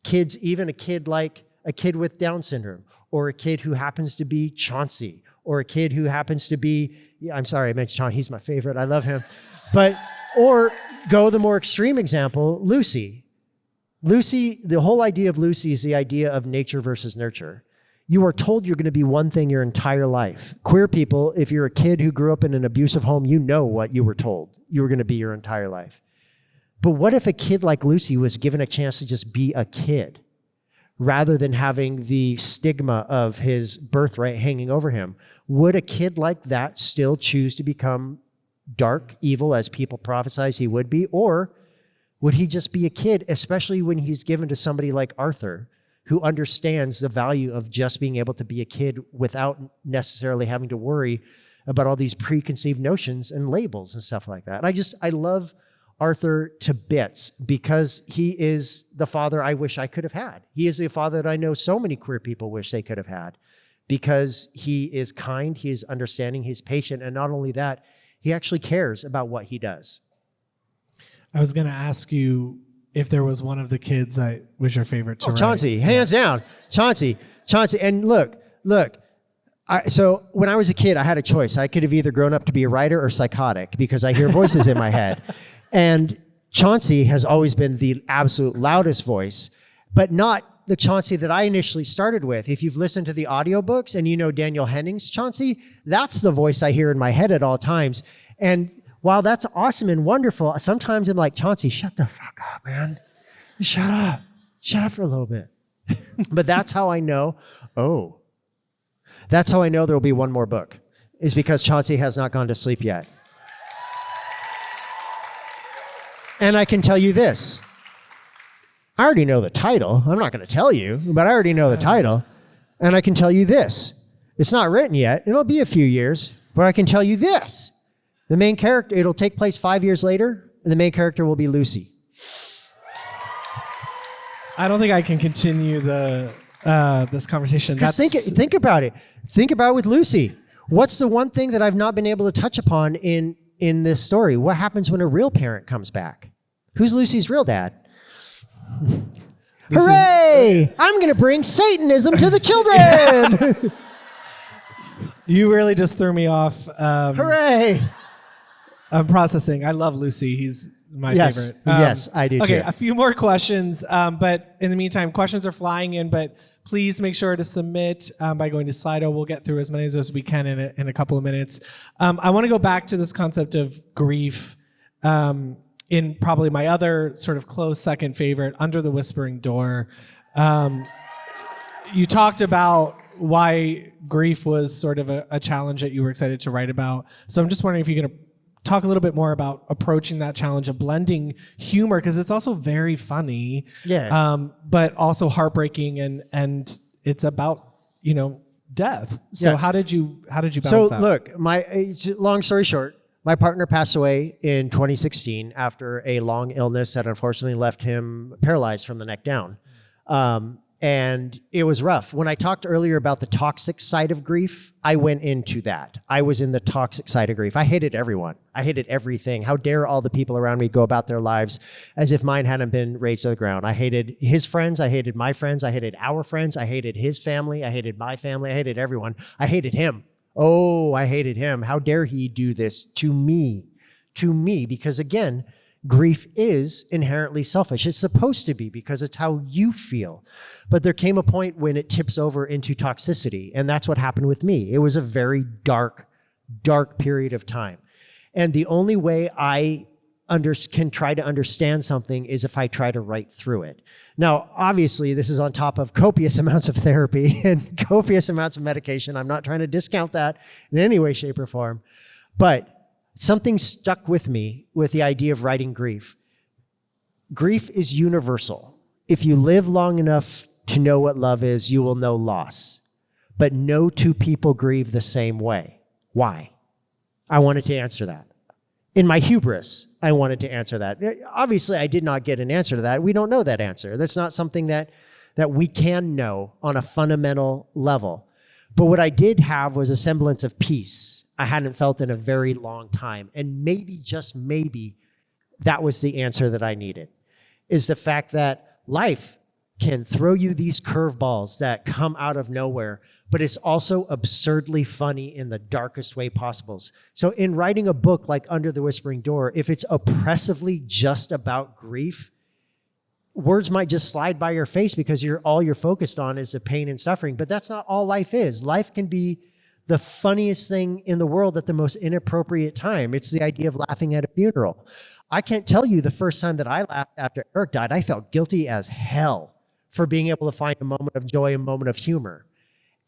kids, even a kid like a kid with Down syndrome, or a kid who happens to be Chauncey, or a kid who happens to be, I'm sorry, I mentioned Chauncey, he's my favorite, I love him. But, or go the more extreme example, Lucy. Lucy, the whole idea of Lucy is the idea of nature versus nurture. You are told you're going to be one thing your entire life. Queer people, if you're a kid who grew up in an abusive home, you know what you were told you were going to be your entire life. But what if a kid like Lucy was given a chance to just be a kid rather than having the stigma of his birthright hanging over him? Would a kid like that still choose to become dark, evil, as people prophesize he would be? Or would he just be a kid, especially when he's given to somebody like Arthur, who understands the value of just being able to be a kid without necessarily having to worry about all these preconceived notions and labels and stuff like that? And I love Arthur to bits because he is the father I wish I could have had. He is the father that I know so many queer people wish they could have had because he is kind, he is understanding, he's patient, and not only that, he actually cares about what he does. I was going to ask you if there was one of the kids that was your favorite to write. Chauncey, hands down. Chauncey. Chauncey, and look. So when I was a kid, I had a choice. I could have either grown up to be a writer or psychotic because I hear voices in my head. And Chauncey has always been the absolute loudest voice, but not the Chauncey that I initially started with. If you've listened to the audiobooks and you know Daniel Henning's Chauncey, that's the voice I hear in my head at all times. And while that's awesome and wonderful, sometimes I'm like, Chauncey, shut the fuck up, man. Shut up. Shut up for a little bit. But that's how I know, that's how I know there will be one more book, is because Chauncey has not gone to sleep yet. And I can tell you this. I already know the title. I'm not going to tell you, but I already know the title. And I can tell you this. It's not written yet. It'll be a few years, but I can tell you this. The main character, it'll take place 5 years later, and the main character will be Lucy. I don't think I can continue this conversation. Because think about it. Think about it with Lucy. What's the one thing that I've not been able to touch upon in this story? What happens when a real parent comes back? Who's Lucy's real dad? Hooray! I'm going to bring Satanism to the children! You really just threw me off. Hooray! I'm processing. I love Lucy. He's my favorite. Yes, I do too. Okay, a few more questions, but in the meantime, questions are flying in, but please make sure to submit by going to Slido. We'll get through as many as we can in a couple of minutes. I want to go back to this concept of grief in probably my other sort of close second favorite, Under the Whispering Door. You talked about why grief was sort of a challenge that you were excited to write about. So I'm just wondering if you can talk a little bit more about approaching that challenge of blending humor, because it's also very funny, but also heartbreaking, and it's about death. So how did you balance that? So look, long story short, my partner passed away in 2016 after a long illness that unfortunately left him paralyzed from the neck down. And it was rough. When I talked earlier about the toxic side of grief, I went into that. I was in the toxic side of grief. I hated everyone. I hated everything. How dare all the people around me go about their lives as if mine hadn't been razed to the ground. I hated his friends. I hated my friends. I hated our friends. I hated his family. I hated my family. I hated everyone. I hated him. Oh, I hated him. How dare he do this to me? To me, because again, grief is inherently selfish. It's supposed to be because it's how you feel. But there came a point when it tips over into toxicity, and that's what happened with me. It was a very dark, dark period of time. And the only way I can try to understand something is if I try to write through it. Now, obviously, this is on top of copious amounts of therapy and copious amounts of medication. I'm not trying to discount that in any way, shape, or form. But something stuck with me with the idea of writing grief. Grief is universal. If you live long enough to know what love is, you will know loss. But no two people grieve the same way. Why? I wanted to answer that. In my hubris, I wanted to answer that. Obviously, I did not get an answer to that. We don't know that answer. That's not something that we can know on a fundamental level. But what I did have was a semblance of peace I hadn't felt in a very long time. And maybe, just maybe, that was the answer that I needed, is the fact that life can throw you these curveballs that come out of nowhere, but it's also absurdly funny in the darkest way possible. So in writing a book like Under the Whispering Door, if it's oppressively just about grief, words might just slide by your face because all you're focused on is the pain and suffering, but that's not all life is. Life can be the funniest thing in the world at the most inappropriate time. It's the idea of laughing at a funeral. I can't tell you the first time that I laughed after Eric died, I felt guilty as hell for being able to find a moment of joy, a moment of humor.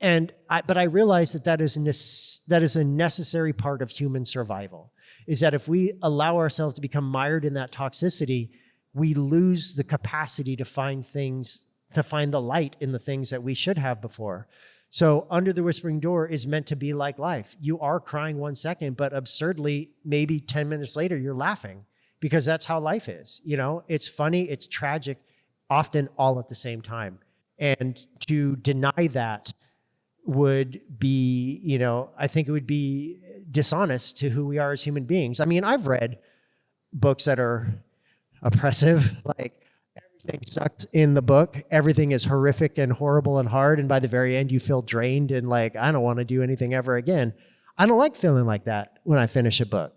But I realized that is a necessary part of human survival, is that if we allow ourselves to become mired in that toxicity, we lose the capacity to find the light in the things that we should have before. So Under the Whispering Door is meant to be like life. You are crying 1 second, but absurdly, maybe 10 minutes later, you're laughing because that's how life is. It's funny, it's tragic, often all at the same time. And to deny that would be, I think it would be dishonest to who we are as human beings. I mean, I've read books that are oppressive, like everything sucks in the book. Everything is horrific and horrible and hard. And by the very end, you feel drained and like, I don't want to do anything ever again. I don't like feeling like that when I finish a book.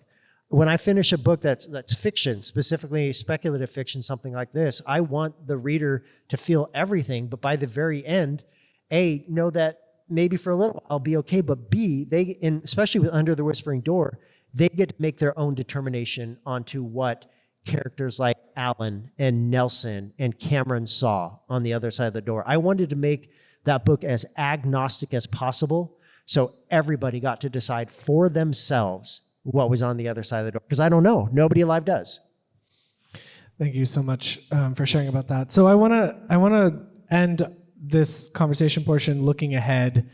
When I finish a book that's fiction, specifically speculative fiction, something like this, I want the reader to feel everything, but by the very end, A, know that maybe for a little while I'll be okay, but B, especially with Under the Whispering Door, they get to make their own determination onto what characters like Alan and Nelson and Cameron saw on the other side of the door. I wanted to make that book as agnostic as possible so everybody got to decide for themselves what was on the other side of the door. Because I don't know. Nobody alive does. Thank you so much for sharing about that. So I want to end this conversation portion looking ahead.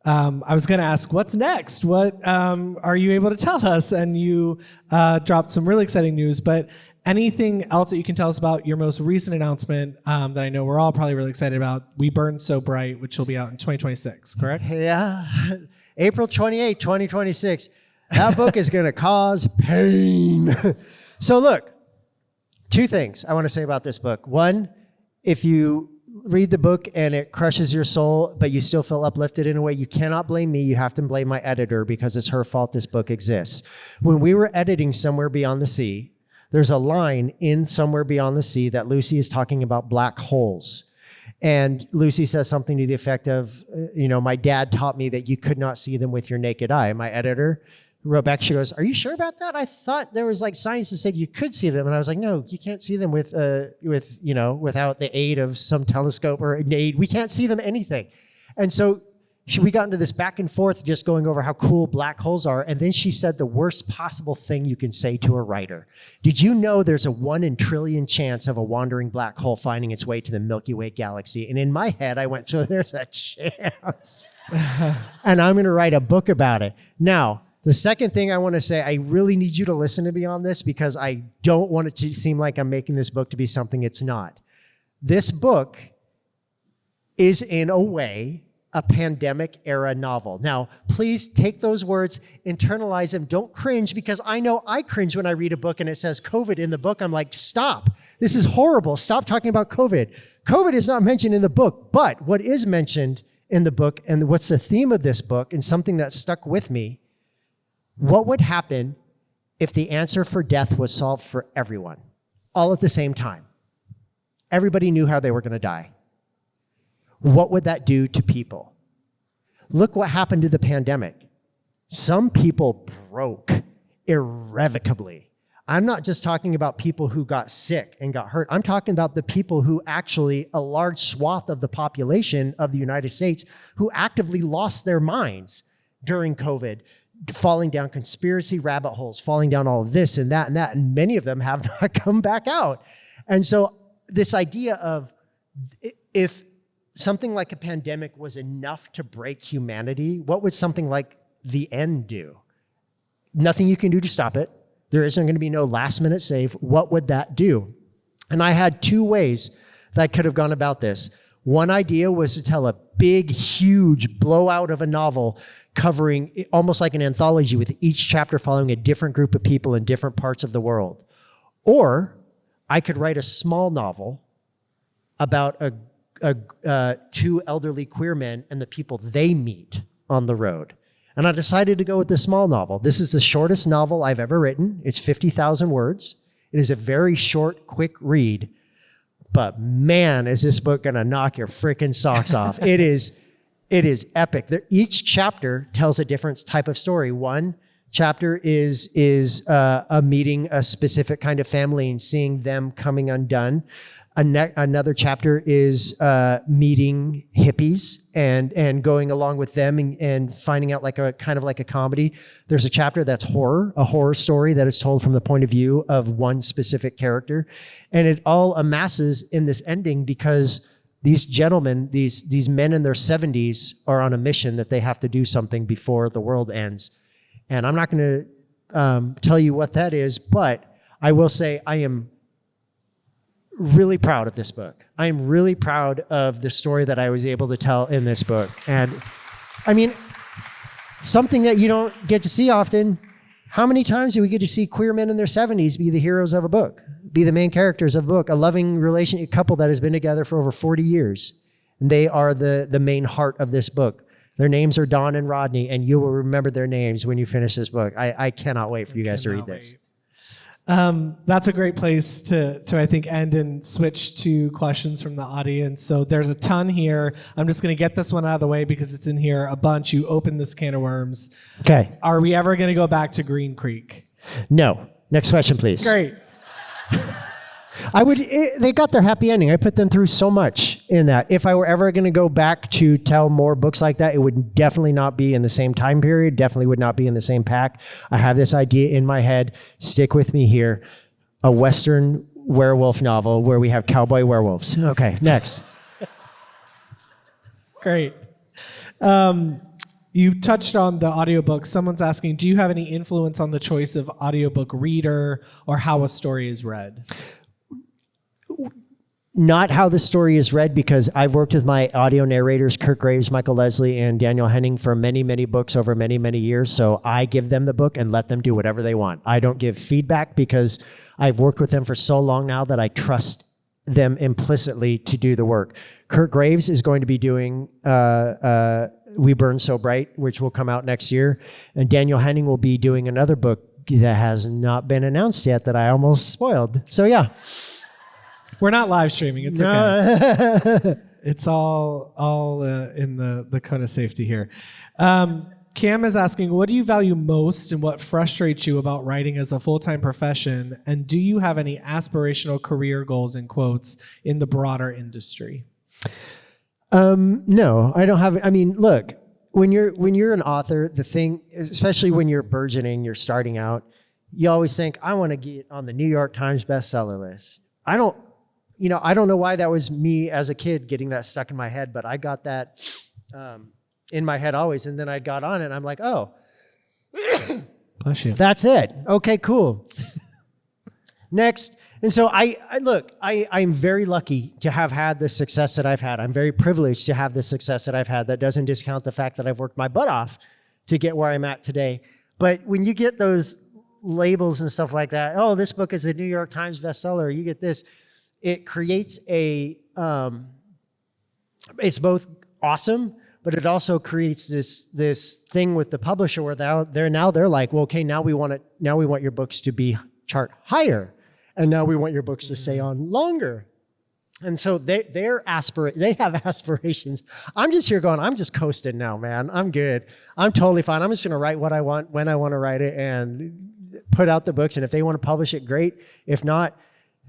I was going to ask, what's next? What are you able to tell us? And you dropped some really exciting news, but anything else that you can tell us about your most recent announcement that I know we're all probably really excited about, We Burn So Bright, which will be out in 2026, correct? Yeah. April 28, 2026. That book is going to cause pain. So look, two things I want to say about this book. One, if you read the book and it crushes your soul, but you still feel uplifted in a way, you cannot blame me. You have to blame my editor because it's her fault this book exists. When we were editing Somewhere Beyond the Sea, there's a line in Somewhere Beyond the Sea that Lucy is talking about black holes. And Lucy says something to the effect of, my dad taught me that you could not see them with your naked eye. My editor wrote back, she goes, are you sure about that? I thought there was like science that said you could see them. And I was like, no, you can't see them without the aid of some telescope or an aid. We can't see them anything. And so we got into this back and forth just going over how cool black holes are. And then she said the worst possible thing you can say to a writer. Did you know there's a 1 in trillion chance of a wandering black hole finding its way to the Milky Way galaxy? And in my head, I went, so there's a chance. And I'm going to write a book about it. Now, the second thing I want to say, I really need you to listen to me on this because I don't want it to seem like I'm making this book to be something it's not. This book is, in a way, a pandemic era novel. Now, please take those words, internalize them. Don't cringe because I know I cringe when I read a book and it says COVID in the book. I'm like, stop. This is horrible. Stop talking about COVID. COVID is not mentioned in the book, but what is mentioned in the book and what's the theme of this book and something that stuck with me, what would happen if the answer for death was solved for everyone, all at the same time? Everybody knew how they were going to die. What would that do to people? Look what happened to the pandemic. Some people broke irrevocably. I'm not just talking about people who got sick and got hurt. I'm talking about the people who actually, a large swath of the population of the United States, who actively lost their minds during COVID, falling down conspiracy rabbit holes, falling down all of this and that, and many of them have not come back out. And so this idea of if something like a pandemic was enough to break humanity, what would something like the end do? Nothing you can do to stop it. There isn't going to be no last minute save. What would that do? And I had two ways that I could have gone about this. One idea was to tell a big, huge blowout of a novel covering almost like an anthology with each chapter following a different group of people in different parts of the world. Or I could write a small novel about two elderly queer men and the people they meet on the road. And I decided to go with the small novel. This is the shortest novel I've ever written. It's 50,000 words. It is a very short, quick read. But man, is this book gonna knock your freaking socks off. It is epic. Each chapter tells a different type of story. One chapter is a meeting a specific kind of family and seeing them coming undone. Another chapter is meeting hippies and going along with them and finding out like a kind of like a comedy. There's a chapter that's horror, a horror story that is told from the point of view of one specific character. And it all amasses in this ending because these gentlemen, these men in their 70s are on a mission that they have to do something before the world ends. And I'm not going to tell you what that is, but I will say I am really proud of this book. I am really proud of the story that I was able to tell in this book. And I mean, something that you don't get to see often. How many times do we get to see queer men in their 70s be the heroes of a book? be the main characters of a book, a loving couple that has been together for over 40 years. And they are the main heart of this book. Their names are Don and Rodney, and you will remember their names when you finish this book. I cannot wait for you guys to read this. That's a great place to I think end and switch to questions from the audience. So there's a ton here. I'm just going to get this one out of the way because it's in here a bunch. You opened this can of worms. Okay. Are we ever going to go back to Green Creek? No. Next question, please. Great. They got their happy ending. I put them through so much in that. If I were ever going to go back to tell more books like that, it would definitely not be in the same time period, definitely would not be in the same pack. I have this idea in my head. Stick with me here. A Western werewolf novel where we have cowboy werewolves. Okay, next. Great. You touched on the audiobook. Someone's asking, do you have any influence on the choice of audiobook reader or how a story is read? Not how the story is read, because I've worked with my audio narrators, Kurt Graves, Michael Leslie, and Daniel Henning for many, many books over many, many years. So I give them the book and let them do whatever they want. I don't give feedback because I've worked with them for so long now that I trust them implicitly to do the work. Kurt Graves is going to be doing We Burn So Bright, which will come out next year. And Daniel Henning will be doing another book that has not been announced yet that I almost spoiled. So yeah. We're not live streaming. It's okay. It's all in the cone of safety here. Cam is asking, what do you value most and what frustrates you about writing as a full-time profession? And do you have any aspirational career goals, in quotes, in the broader industry? No, I don't have. I mean, look, when you're an author, the thing, especially when you're burgeoning, you're starting out, you always think, I want to get on the New York Times bestseller list. I don't know why that was me as a kid getting that stuck in my head, but I got that in my head always. And then I got on it and I'm like, oh, bless you. That's it. Okay, cool. Next. And so I'm very lucky to have had the success that I've had. I'm very privileged to have the success that I've had. That doesn't discount the fact that I've worked my butt off to get where I'm at today. But when you get those labels and stuff like that, oh, this book is a New York Times bestseller, you get this, it creates it's both awesome, but it also creates this thing with the publisher where they're like, well, okay, now we want your books to be chart higher, and now we want your books to stay on longer. And so they have aspirations. I'm just here going, I'm just coasting now, man. I'm good. I'm totally fine. I'm just going to write what I want when I want to write it and put out the books. And if they want to publish it, great. If not,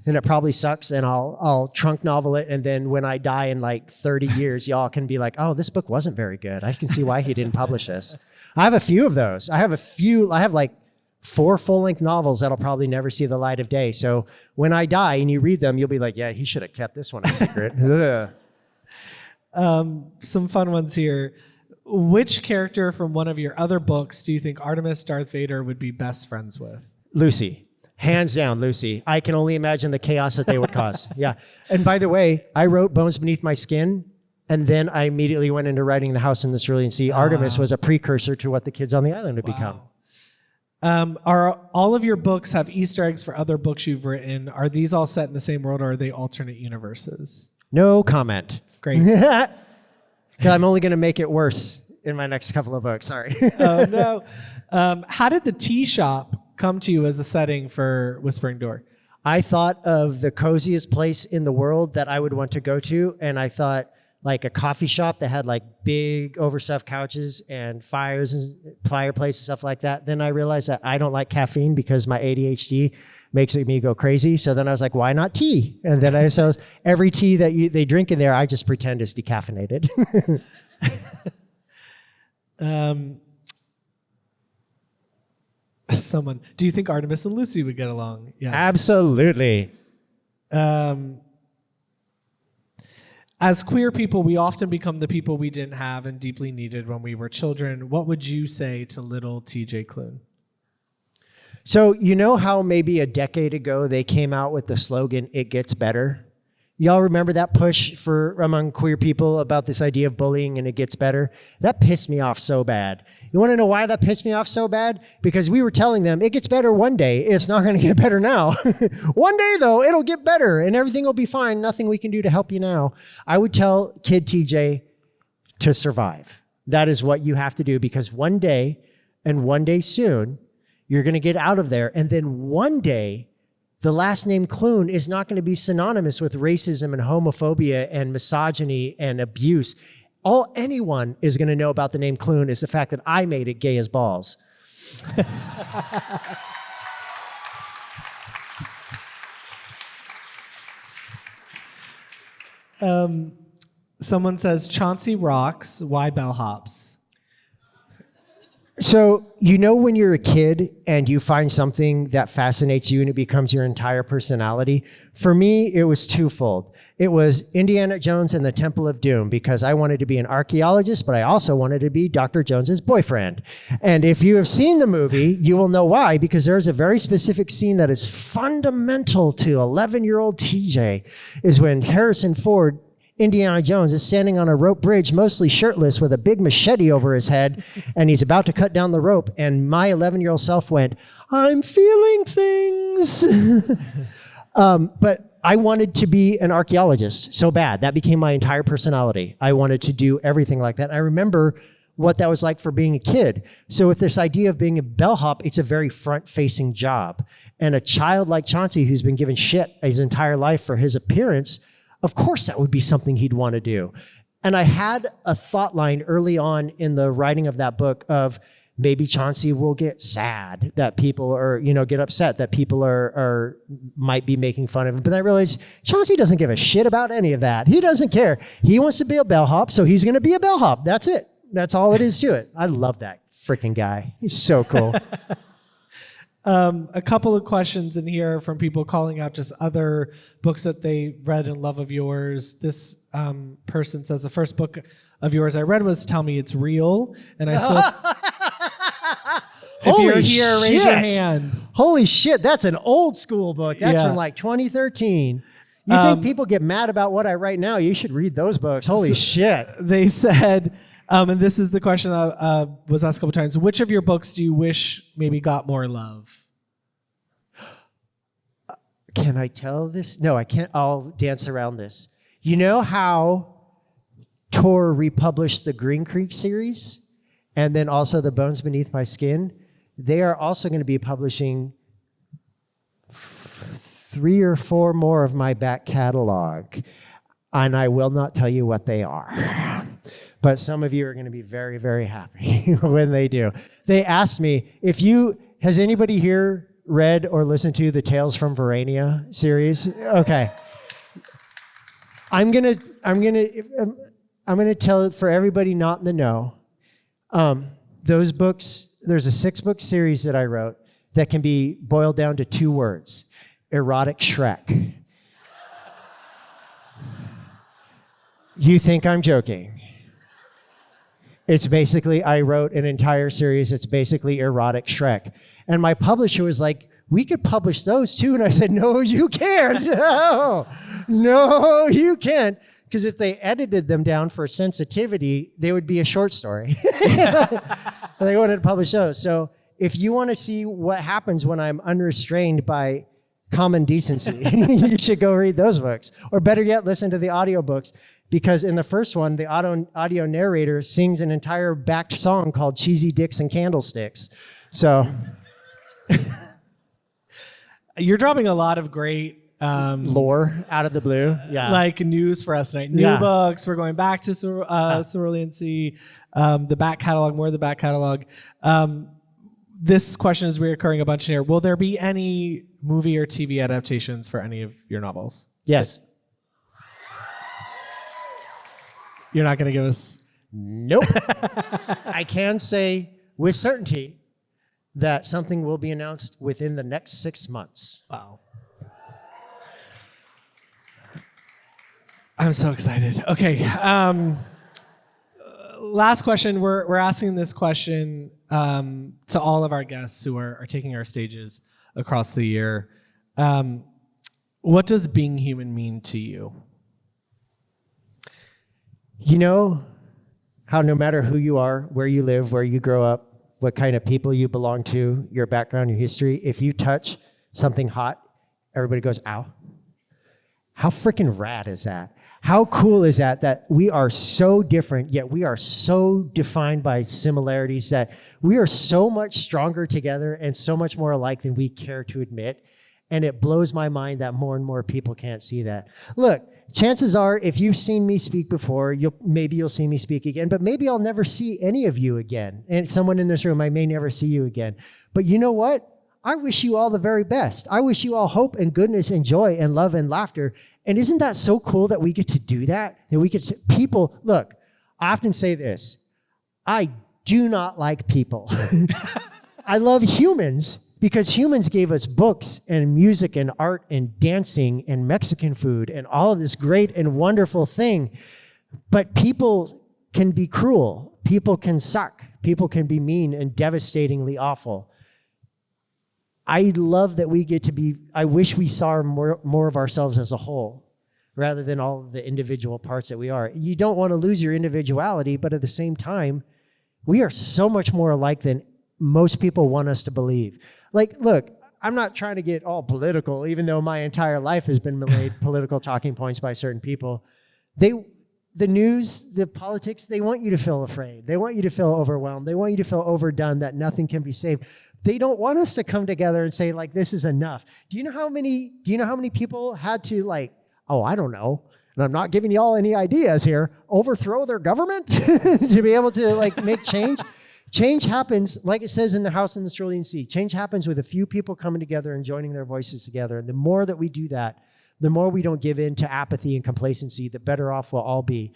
then it probably sucks, and I'll trunk novel it. And then when I die in like 30 years, y'all can be like, oh, this book wasn't very good. I can see why he didn't publish this. I have a few of those. I have like 4 full-length novels that'll probably never see the light of day. So when I die and you read them, you'll be like, yeah, he should have kept this one a secret. Some fun ones here. Which character from one of your other books do you think Artemis Darth Vader would be best friends with? Lucy. Hands down, Lucy. I can only imagine the chaos that they would cause. Yeah. And by the way, I wrote Bones Beneath My Skin, and then I immediately went into writing The House in the Cerulean Sea. Artemis was a precursor to what the kids on the island would become. Are all of your books have Easter eggs for other books you've written? Are these all set in the same world, or are they alternate universes? No comment. Great. Because I'm only going to make it worse in my next couple of books. Sorry. Oh, no. How did the tea shop come to you as a setting for Whispering Door? I thought of the coziest place in the world that I would want to go to, and I thought like a coffee shop that had like big overstuffed couches and fireplace and stuff like that. Then I realized that I don't like caffeine because my ADHD makes me go crazy. So then I was like, why not tea? And then so every tea that they drink in there, I just pretend is decaffeinated. Do you think Artemis and Lucy would get along? Yes. Absolutely. As queer people, we often become the people we didn't have and deeply needed when we were children. What would you say to little TJ Klune? So you know how maybe a decade ago they came out with the slogan, "It gets better"? Y'all remember that push for among queer people about this idea of bullying and it gets better? That pissed me off so bad. You want to know why that pissed me off so bad? Because we were telling them it gets better one day. It's not going to get better now. One day, though, it'll get better and everything will be fine. Nothing we can do to help you now. I would tell kid TJ to survive. That is what you have to do, because one day and one day soon, you're going to get out of there. And then one day, the last name Klune is not going to be synonymous with racism and homophobia and misogyny and abuse. All anyone is going to know about the name Klune is the fact that I made it gay as balls. Someone says, Chauncey rocks, why bellhops? So, you know when you're a kid and you find something that fascinates you and it becomes your entire personality? For me, it was twofold. It was Indiana Jones and the Temple of Doom, because I wanted to be an archaeologist, but I also wanted to be Dr. Jones's boyfriend. And if you have seen the movie, you will know why, because there's a very specific scene that is fundamental to 11-year-old TJ, is when Harrison Ford, Indiana Jones, is standing on a rope bridge, mostly shirtless, with a big machete over his head, and he's about to cut down the rope, and my 11-year-old self went, I'm feeling things. But I wanted to be an archaeologist so bad. That became my entire personality. I wanted to do everything like that. I remember what that was like for being a kid. So with this idea of being a bellhop, it's a very front-facing job. And a child like Chauncey, who's been given shit his entire life for his appearance, of course that would be something he'd want to do. And I had a thought line early on in the writing of that book of maybe Chauncey will get sad that people are, get upset that people are might be making fun of him. But I realized Chauncey doesn't give a shit about any of that. He doesn't care. He wants to be a bellhop, so he's going to be a bellhop. That's it. That's all it is to it. I love that freaking guy. He's so cool. A couple of questions in here from people calling out just other books that they read and love of yours. This person says, the first book of yours I read was Tell Me It's Real. And I still... If you're here, raise your hand. Holy shit, that's an old school book. That's from like 2013. You think people get mad about what I write now? You should read those books. Holy shit. They said... and this is the question that was asked a couple times. Which of your books do you wish maybe got more love? Can I tell this? No, I can't. I'll dance around this. You know how Tor republished the Green Creek series and then also The Bones Beneath My Skin? They are also going to be publishing 3 or 4 more of my back catalog. And I will not tell you what they are. But some of you are going to be very, very happy when they do. They asked me, has anybody here read or listened to the Tales from Verania series? Okay. I'm gonna tell it for everybody not in the know. Those books, there's a 6-book series that I wrote that can be boiled down to 2 words: erotic Shrek. You think I'm joking? It's basically, I wrote an entire series. It's basically erotic Shrek. And my publisher was like, we could publish those too. And I said, no, you can't. No, you can't. Because if they edited them down for sensitivity, they would be a short story. They wanted to publish those. So if you want to see what happens when I'm unrestrained by common decency, you should go read those books. Or better yet, listen to the audiobooks. Because in the first one, the audio narrator sings an entire backed song called Cheesy Dicks and Candlesticks. So you're dropping a lot of great lore out of the blue. Yeah. Like news for us tonight. New books. We're going back to Cerulean Sea, the back catalog, more of the back catalog. This question is reoccurring a bunch here. Will there be any movie or TV adaptations for any of your novels? Yes. You're not going to give us... Nope. I can say with certainty that something will be announced within the next 6 months. Wow. I'm so excited. Okay. Last question. We're asking this question to all of our guests who are taking our stages across the year. What does being human mean to you? You know how no matter who you are, where you live, where you grow up, what kind of people you belong to, your background, your history, if you touch something hot, everybody goes, ow. How freaking rad is that? How cool is that we are so different, yet we are so defined by similarities that we are so much stronger together and so much more alike than we care to admit. And it blows my mind that more and more people can't see that. Look, chances are, if you've seen me speak before, maybe you'll see me speak again, but maybe I'll never see any of you again. And someone in this room, I may never see you again. But you know what? I wish you all the very best. I wish you all hope and goodness and joy and love and laughter. And isn't that so cool that we get to do that? That we get to, people, look, I often say this. I do not like people. I love humans because humans gave us books and music and art and dancing and Mexican food and all of this great and wonderful thing. But people can be cruel. People can suck. People can be mean and devastatingly awful. I love that we get to be, I wish we saw more of ourselves as a whole rather than all of the individual parts that we are. You don't want to lose your individuality, but at the same time, we are so much more alike than most people want us to believe. Like, look, I'm not trying to get all political, even though my entire life has been made political talking points by certain people. The news, the politics, they want you to feel afraid. They want you to feel overwhelmed. They want you to feel overdone, that nothing can be saved. They don't want us to come together and say, like, this is enough. Do you know how many people had to, like, oh, I don't know, and I'm not giving you all any ideas here, overthrow their government to be able to, like, make change? Change happens, like it says in the House in the Cerulean Sea, change happens with a few people coming together and joining their voices together. And the more that we do that, the more we don't give in to apathy and complacency, the better off we'll all be.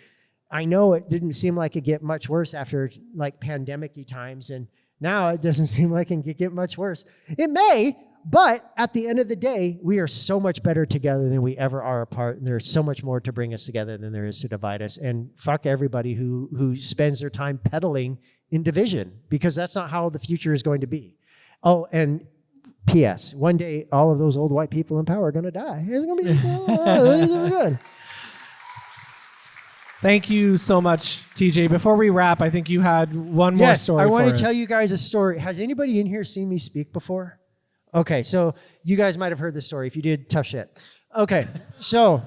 I know it didn't seem like it get much worse after, like, pandemic-y times, and now it doesn't seem like it can get much worse. It may, but at the end of the day, we are so much better together than we ever are apart, and there's so much more to bring us together than there is to divide us. And fuck everybody who spends their time peddling in division, because that's not how the future is going to be. Oh, and P.S., one day all of those old white people in power are going to die. It's going to be good. Thank you so much, TJ. Before we wrap, I think you had one more story. Yes, I want for to us. tell you guys a story. Has anybody in here seen me speak before? Okay, so you guys might have heard this story. If you did, tough shit. Okay, so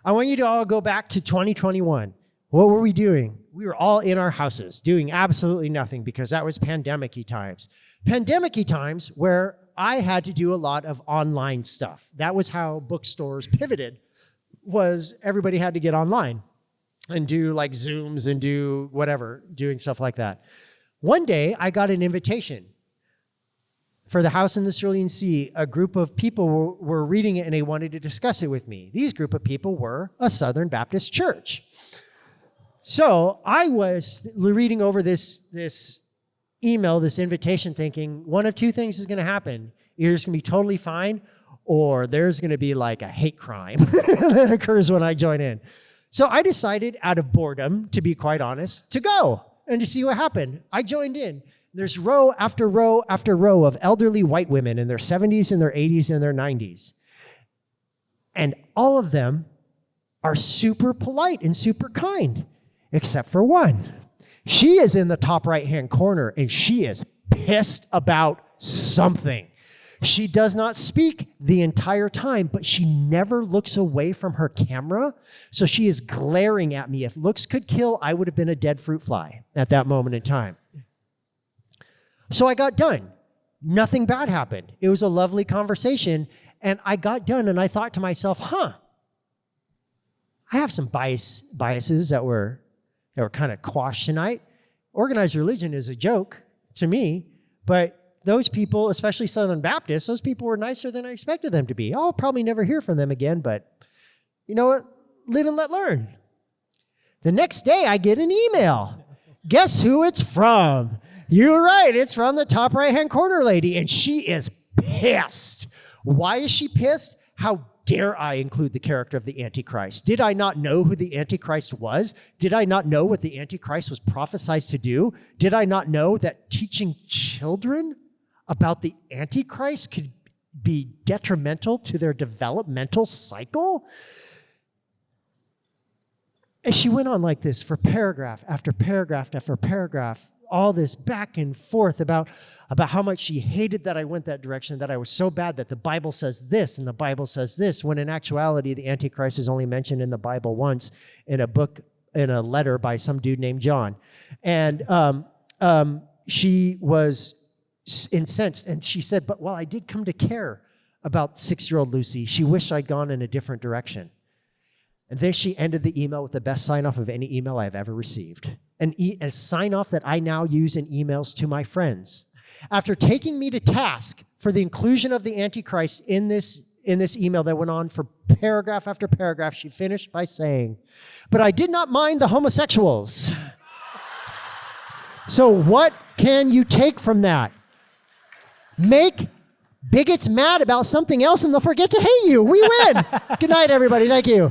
I want you to all go back to 2021. What were we doing? We were all in our houses doing absolutely nothing because that was pandemic-y times. Pandemic-y times where I had to do a lot of online stuff. That was how bookstores pivoted, was everybody had to get online and do, like, Zooms and do whatever, doing stuff like that. One day, I got an invitation for the House in the Cerulean Sea. A group of people were reading it and they wanted to discuss it with me. These group of people were a Southern Baptist church. So I was reading over this email, this invitation, thinking one of two things is going to happen. Either it's going to be totally fine, or there's going to be, like, a hate crime that occurs when I join in. So I decided, out of boredom, to be quite honest, to go and to see what happened. I joined in. There's row after row after row of elderly white women in their 70s and their 80s and their 90s. And all of them are super polite and super kind, except for one. She is in the top right-hand corner, and she is pissed about something. She does not speak the entire time, but she never looks away from her camera. So she is glaring at me. If looks could kill, I would have been a dead fruit fly at that moment in time. So I got done. Nothing bad happened. It was a lovely conversation. And I got done, and I thought to myself, I have some biases that were kind of quashed tonight. Organized religion is a joke to me, but those people, especially Southern Baptists, those people were nicer than I expected them to be. I'll probably never hear from them again, but you know what? Live and let learn. The next day, I get an email. Guess who it's from? You're right, it's from the top right-hand corner lady, and she is pissed. Why is she pissed? How dare I include the character of the Antichrist? Did I not know who the Antichrist was? Did I not know what the Antichrist was prophesied to do? Did I not know that teaching children about the Antichrist could be detrimental to their developmental cycle? And she went on like this for paragraph after paragraph after paragraph, all this back and forth about how much she hated that I went that direction, that I was so bad that the Bible says this and the Bible says this, when in actuality, the Antichrist is only mentioned in the Bible once in a book, in a letter by some dude named John. And she was incensed, and she said, but while I did come to care about 6-year-old Lucy, she wished I'd gone in a different direction. And then she ended the email with the best sign-off of any email I've ever received. A sign-off that I now use in emails to my friends. After taking me to task for the inclusion of the Antichrist in this email that went on for paragraph after paragraph, she finished by saying, but I did not mind the homosexuals. So what can you take from that? Make bigots mad about something else and they'll forget to hate you. We win. Good night, everybody. Thank you.